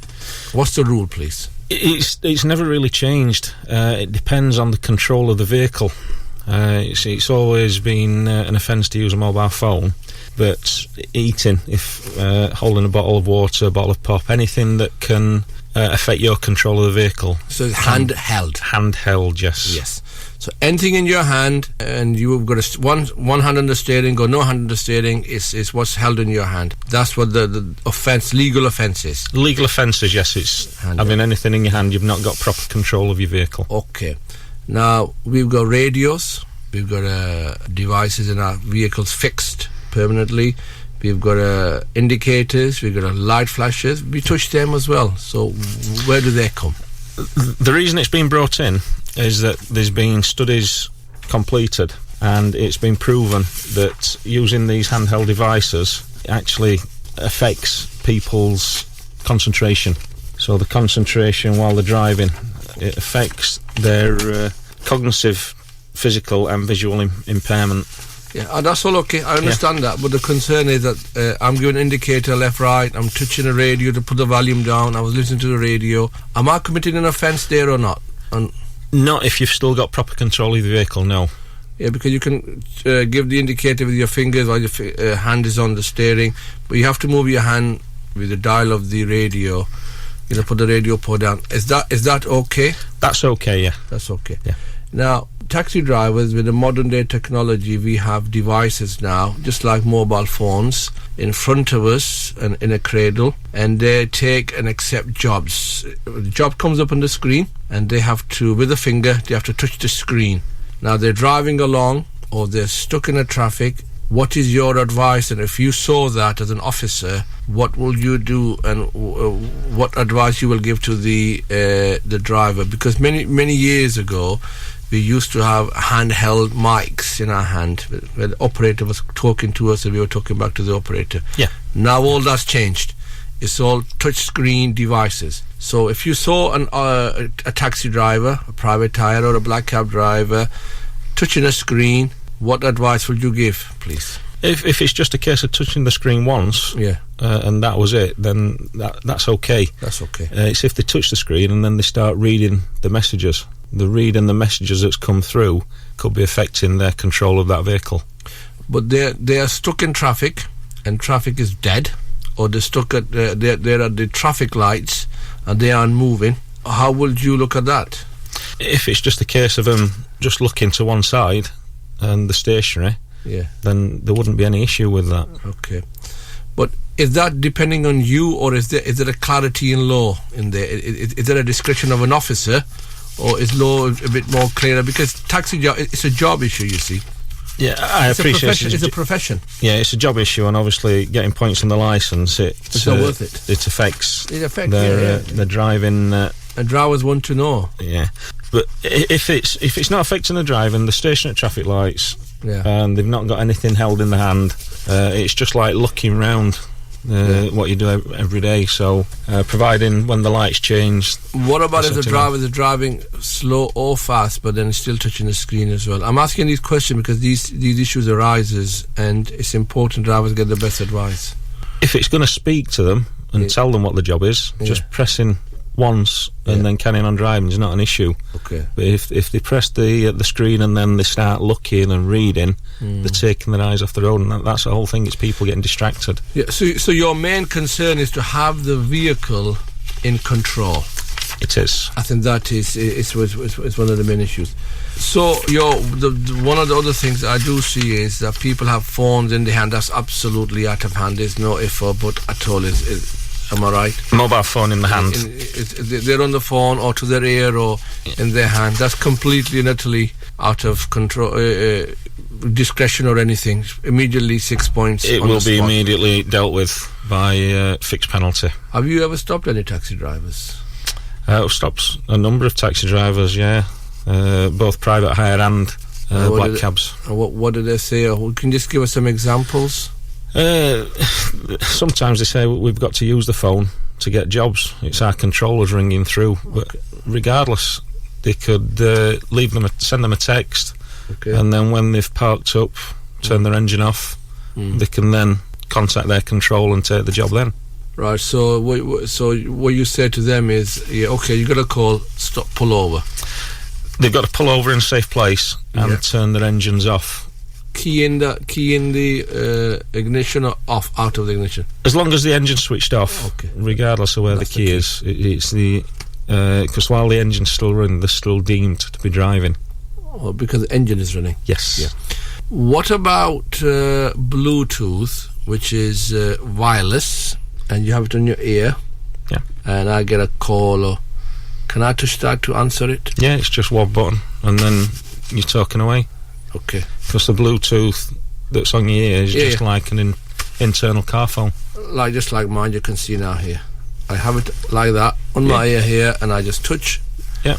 What's the rule, please? It's never really changed. It depends on the control of the vehicle. It's always been an offence to use a mobile phone, but eating, if holding a bottle of water, a bottle of pop, anything that can affect your control of the vehicle. So it's handheld? Handheld, yes. Yes. So anything in your hand, and you've got one hand on the steering or no hand on the steering, is what's held in your hand. That's what the offence, legal offence is. Legal offences, yes. It's having anything in your hand, you've not got proper control of your vehicle. Okay. Now, we've got radios, we've got devices in our vehicles fixed permanently, we've got indicators, we've got light flashes, we touch them as well. So where do they come? The reason it's been brought in is that there's been studies completed and it's been proven that using these handheld devices actually affects people's concentration. So the concentration while they're driving, it affects their cognitive, physical and visual impairment. Yeah, that's all okay. I understand that, but the concern is that I'm giving an indicator left, right, I'm touching a radio to put the volume down, I was listening to the radio. Am I committing an offence there or not? Not if you've still got proper control of the vehicle, no. Yeah, because you can give the indicator with your fingers while your hand is on the steering, but you have to move your hand with the dial of the radio, put the radio put down. Is that okay? That's okay, yeah. That's okay. Yeah. Now, taxi drivers, with the modern day technology, we have devices now, just like mobile phones, in front of us and in a cradle, and they take and accept jobs. The job comes up on the screen, and they have to, with a finger, they have to touch the screen. Now they're driving along or they're stuck in a traffic. What is your advice? And if you saw that as an officer, what will you do, and what advice you will give to the driver? Because many years ago, we used to have handheld mics in our hand where the operator was talking to us and we were talking back to the operator. Yeah. Now all that's changed. It's all touch screen devices. So if you saw a taxi driver, a private hire or a black cab driver touching a screen, what advice would you give, please? If it's just a case of touching the screen once, and that was it, then that's okay. That's okay. It's if they touch the screen and then they start reading the messages. The reading the messages that's come through could be affecting their control of that vehicle. But they are stuck in traffic, and traffic is dead, or they're stuck at they're at the traffic lights and they aren't moving. How would you look at that? If it's just a case of them just looking to one side and the stationary, then there wouldn't be any issue with that. Okay. But is that depending on you, or is there a clarity in law in there? Is there a discretion of an officer, or is law a bit more clearer? Because taxi job, it's a job issue, you see. Yeah, I appreciate it. It's a profession. Yeah, it's a job issue, and obviously getting points on the licence, it's not worth it. It affects their driving. And drivers want to know. Yeah, but if it's not affecting the driving, the station at traffic lights, and they've not got anything held in the hand, it's just like looking round. What you do every day. So providing when the lights change. What about if the drivers are driving slow or fast but then still touching the screen as well? I'm asking these questions because these issues arises, and it's important drivers get the best advice. If it's going to speak to them and tell them what the job is, just pressing once and then carrying on driving is not an issue. Okay. But if they press the screen and then they start looking and reading, they're taking their eyes off the road, and that's the whole thing. It's people getting distracted. Yeah. So your main concern is to have the vehicle in control. It is. I think that is one of the main issues. So one of the other things I do see is that people have phones in their hand. That's absolutely out of hand. There's no effort, but at all am I right? Mobile phone in the hand. They're on the phone or to their ear or in their hand. That's completely and utterly out of control, discretion or anything. Immediately 6 points. It will be immediately dealt with by fixed penalty. Have you ever stopped any taxi drivers? I've stopped a number of taxi drivers, both private hire and black cabs. What did they say? Can you just give us some examples? Sometimes they say we've got to use the phone to get jobs. It's our controllers ringing through. But regardless, they could send them a text, and then when they've parked up, turn their engine off, they can then contact their control and take the job then. Right. So what you say to them is, you got a call, stop, pull over. They've got to pull over in a safe place and turn their engines off. Key in the ignition or out of the ignition? As long as the engine's switched off, regardless of where the key is. It's because while the engine's still running, they're still deemed to be driving. Oh, because the engine is running? Yes. Yeah. What about Bluetooth, which is wireless, and you have it on your ear? Yeah. And I get a call, or can I touch that to answer it? Yeah, it's just one button, and then you're talking away. Okay. Because the Bluetooth that's on your ear is just like an internal car phone. Just like mine, you can see now here. I have it like that on my ear here, and I just touch. Yeah.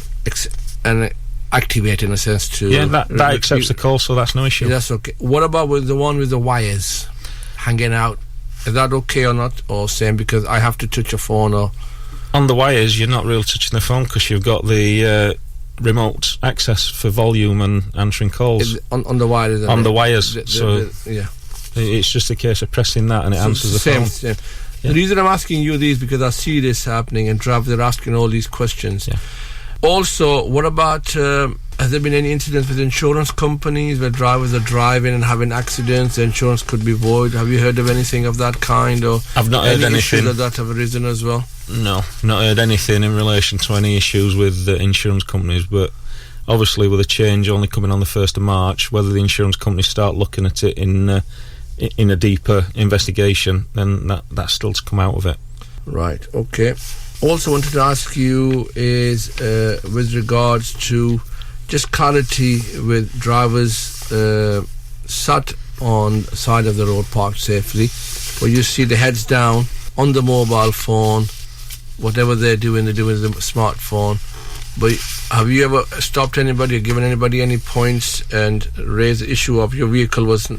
And activate in a sense to. Yeah, that accepts the call, so that's no issue. Yeah, that's okay. What about with the one with the wires hanging out? Is that okay or not, or same? Because I have to touch a phone or. On the wires, you're not really touching the phone because you've got the. Remote access for volume and answering calls on the wires. On the wires, it's just a case of pressing that and it answers the phone. Same. Yeah. The reason I'm asking you these because I see this happening and drivers are asking all these questions. Yeah. Also, what about has there been any incidents with insurance companies where drivers are driving and having accidents? The insurance could be void. Have you heard of anything of that kind, or I've not heard anything that have arisen as well? No, not heard anything in relation to any issues with the insurance companies, but obviously with a change only coming on the 1st of March, whether the insurance companies start looking at it in a deeper investigation, then that's still to come out of it. Right, okay. Also wanted to ask you is with regards to just clarity with drivers sat on the side of the road parked safely, where you see the heads down on the mobile phone, whatever they're doing with the smartphone. But have you ever stopped anybody or given anybody any points and raised the issue of your vehicle was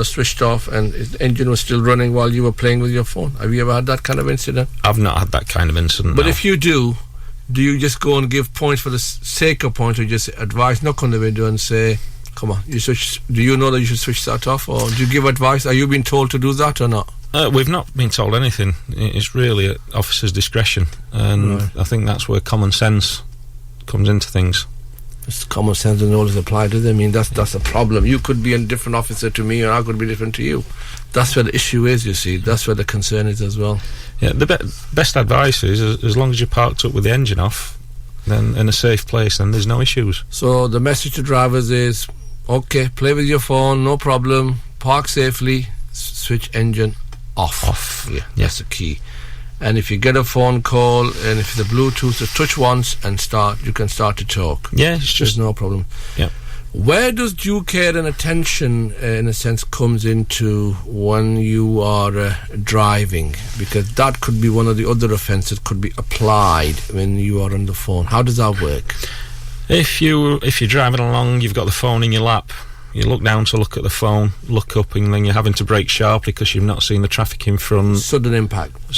switched off and the engine was still running while you were playing with your phone? Have you ever had that kind of incident? I've not had that kind of incident. But no. if you do you just go and give points for the sake of points, or just advise, knock on the window and say, come on, do you know that you should switch that off, or do you give advice? Are you being told to do that or not? We've not been told anything. It's really at officers' discretion, and right. I think that's where common sense comes into things. It's common sense doesn't always apply to them. I mean, that's a problem. You could be a different officer to me, or I could be different to you. That's where the issue is, you see. That's where the concern is as well. Yeah, the best advice is, as long as you're parked up with the engine off, then in a safe place, then there's no issues. So the message to drivers is, okay, play with your phone, no problem, park safely, switch engine off. Yeah, that's the key. And if you get a phone call, and if the Bluetooth, just touch once and you can start to talk. Yeah, it's just no problem. Yeah. Where does due care and attention, in a sense, comes into when you are driving? Because that could be one of the other offences could be applied when you are on the phone. How does that work? If you're driving along, you've got the phone in your lap. You look down to look at the phone, look up, and then you're having to brake sharply because you've not seen the traffic in front. Sudden impact.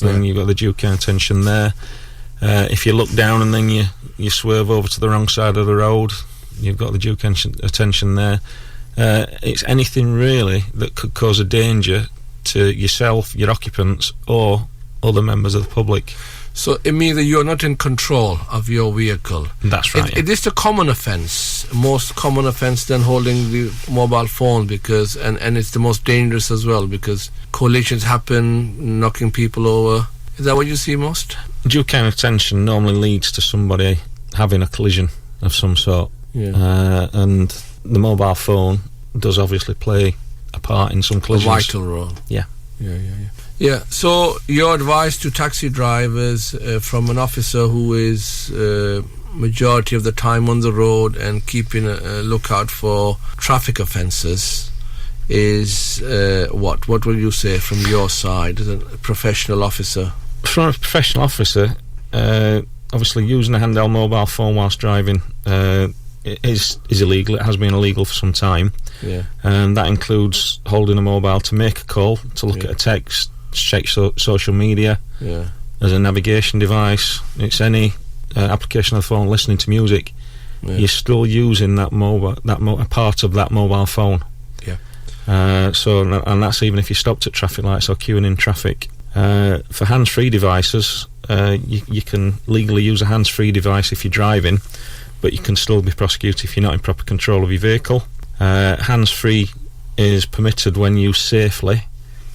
Then you've got the due care and attention there. If you look down and then you swerve over to the wrong side of the road, you've got the due care and attention there. It's anything really that could cause a danger to yourself, your occupants, or other members of the public. So it means that you're not in control of your vehicle. That's right. It is a common offence, most common offence than holding the mobile phone, because and it's the most dangerous as well, because collisions happen, knocking people over. Is that what you see most? Due care and attention normally leads to somebody having a collision of some sort. Yeah. And the mobile phone does obviously play a part in some collisions. A vital role. Yeah. Yeah, so your advice to taxi drivers from an officer who is majority of the time on the road and keeping a lookout for traffic offences is what? What will you say from your side as a professional officer? From a professional officer, obviously using a handheld mobile phone whilst driving is illegal. It has been illegal for some time. Yeah. And that includes holding a mobile to make a call, to look at a text, check social media, as a navigation device. It's any application of the phone, listening to music. You're still using that part of that mobile phone. And that's even if you stopped at traffic lights or queuing in traffic. For hands-free devices, you can legally use a hands-free device if you're driving, but you can still be prosecuted if you're not in proper control of your vehicle. Hands-free is permitted when used safely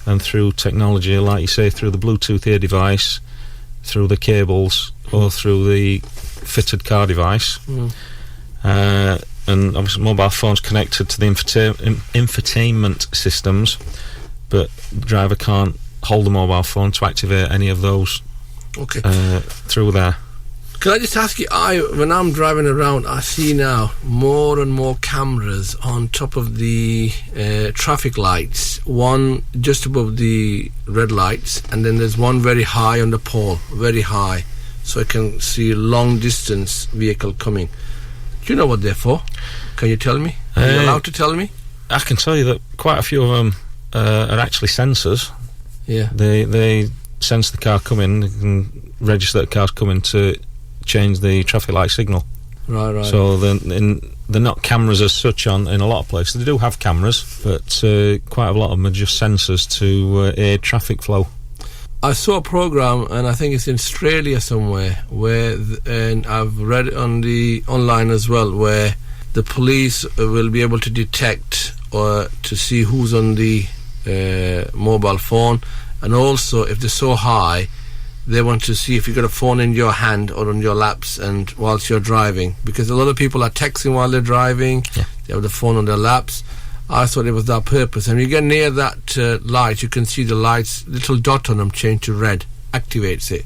and through technology, like you say, through the Bluetooth ear device, through the cables, or through the fitted car device. And obviously mobile phones connected to the infotainment systems, but the driver can't hold the mobile phone to activate any of those through there. Can I just ask you, when I'm driving around, I see now more and more cameras on top of the traffic lights, one just above the red lights, and then there's one very high on the pole, very high, so I can see a long distance vehicle coming. Do you know what they're for? Can you tell me? Are you allowed to tell me? I can tell you that quite a few of them are actually sensors. Yeah. They sense the car coming, they can register that the car's coming to change the traffic light signal. Right. So they're not cameras as such in a lot of places. They do have cameras, but quite a lot of them are just sensors to aid traffic flow. I saw a program, and I think it's in Australia somewhere, where and I've read it on the online as well, where the police will be able to detect or to see who's on the mobile phone, and also if they're so high, they want to see if you've got a phone in your hand or on your laps and whilst you're driving, because a lot of people are texting while they're driving. They have the phone on their laps. I thought it was that purpose. And when you get near that light, you can see the lights, little dot on them change to red, activates it.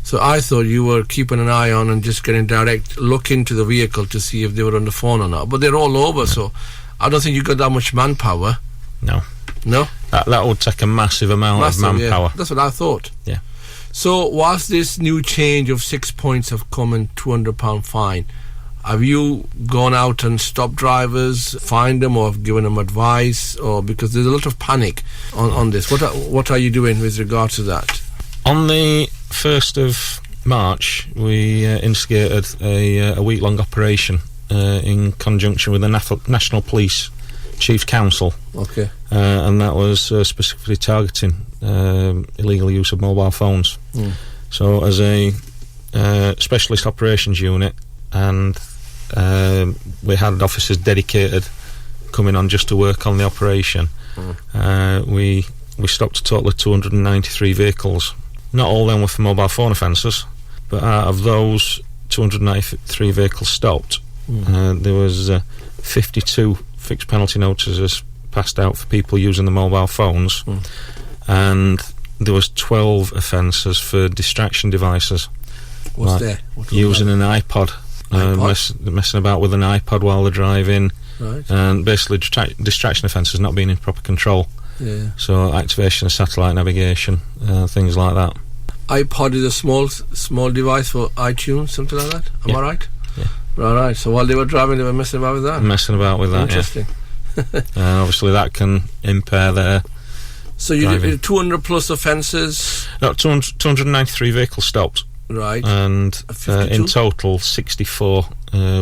So I thought you were keeping an eye on and just getting direct look into the vehicle to see if they were on the phone or not. But they're all over, so I don't think you got that much manpower. No. No? That would take a massive amount of manpower. Yeah. That's what I thought. Yeah. So whilst this new change of 6 points have come and £200 fine, have you gone out and stopped drivers, find them, or given them advice, or because there's a lot of panic on this? What are you doing with regard to that? On the 1st of March, we instigated a week-long operation in conjunction with the National Police Chief Council. Okay. And that was specifically targeting illegal use of mobile phones. So as a specialist operations unit, and we had officers dedicated coming on just to work on the operation. We stopped a total of 293 vehicles. Not all them were for mobile phone offences, but out of those 293 vehicles stopped, there was 52 fixed penalty notices passed out for people using the mobile phones, and there was 12 offences for distraction devices. What's that? Using an iPod. Messing about with an iPod while they're driving, right. And basically distraction offences, not being in proper control. Yeah. So activation of satellite navigation, things like that. iPod is a small device for iTunes, something like that. Am I right? Yeah. Right. So while they were driving, they were messing about with that. Interesting. Obviously, that can impair their. So you did 200 plus offences. No, 293 vehicles stopped. Right. And in total 64,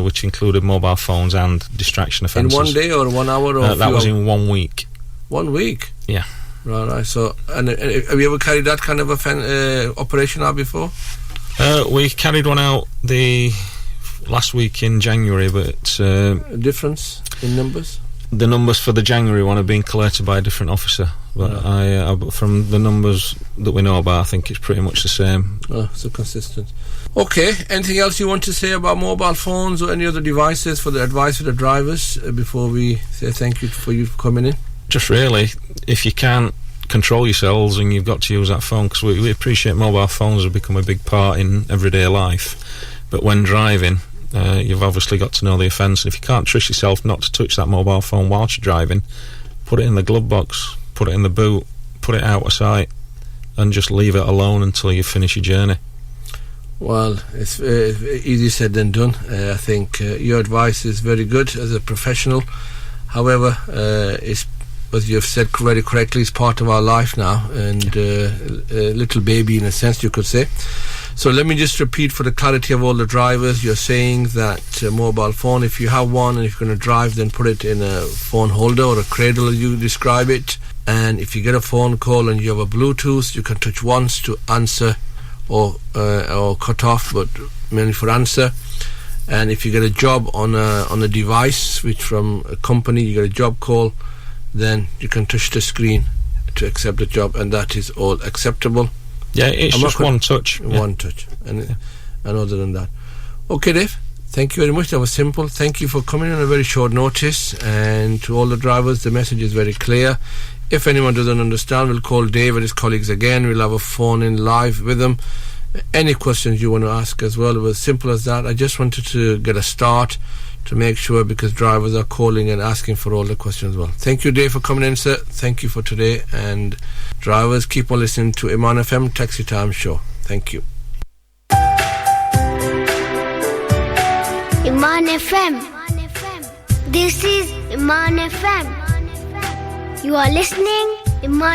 which included mobile phones and distraction offences. In 1 day or 1 hour? Or that was in 1 week. 1 week? Yeah. Right. So, and have you ever carried that kind of operation out before? We carried one out the last week in January, but difference in numbers? The numbers for the January one have been collated by a different officer, but I from the numbers that we know about, I think it's pretty much the same. Oh, so consistent. Okay, anything else you want to say about mobile phones or any other devices for the advice for the drivers before we say thank you for you coming in? Just really, if you can't control yourselves and you've got to use that phone, because we appreciate mobile phones have become a big part in everyday life, but when driving, you've obviously got to know the offence. If you can't trust yourself not to touch that mobile phone whilst you're driving, put it in the glove box, put it in the boot, put it out of sight, and just leave it alone until you finish your journey. Well, it's easier said than done. I think your advice is very good as a professional. However, it's, as you've said very correctly, it's part of our life now, and a little baby in a sense, you could say. So let me just repeat for the clarity of all the drivers. You're saying that mobile phone, if you have one and if you're going to drive, then put it in a phone holder or a cradle as you describe it. And if you get a phone call and you have a Bluetooth, you can touch once to answer or cut off, but mainly for answer. And if you get a job on a device, which from a company, you get a job call, then you can touch the screen to accept the job, and that is all acceptable. Yeah, it's just one touch. One touch. And other than that. Okay, Dave, thank you very much. That was simple. Thank you for coming on a very short notice. And to all the drivers, the message is very clear. If anyone doesn't understand, we'll call Dave and his colleagues again. We'll have a phone in live with them. Any questions you want to ask as well, it was simple as that. I just wanted to get a start to make sure, because drivers are calling and asking for all the questions as well. Thank you, Dave, for coming in, sir. Thank you for today. And drivers, keep on listening to Iman FM Taxi Time Show. Thank you. Iman FM. This is Iman FM. You are listening Iman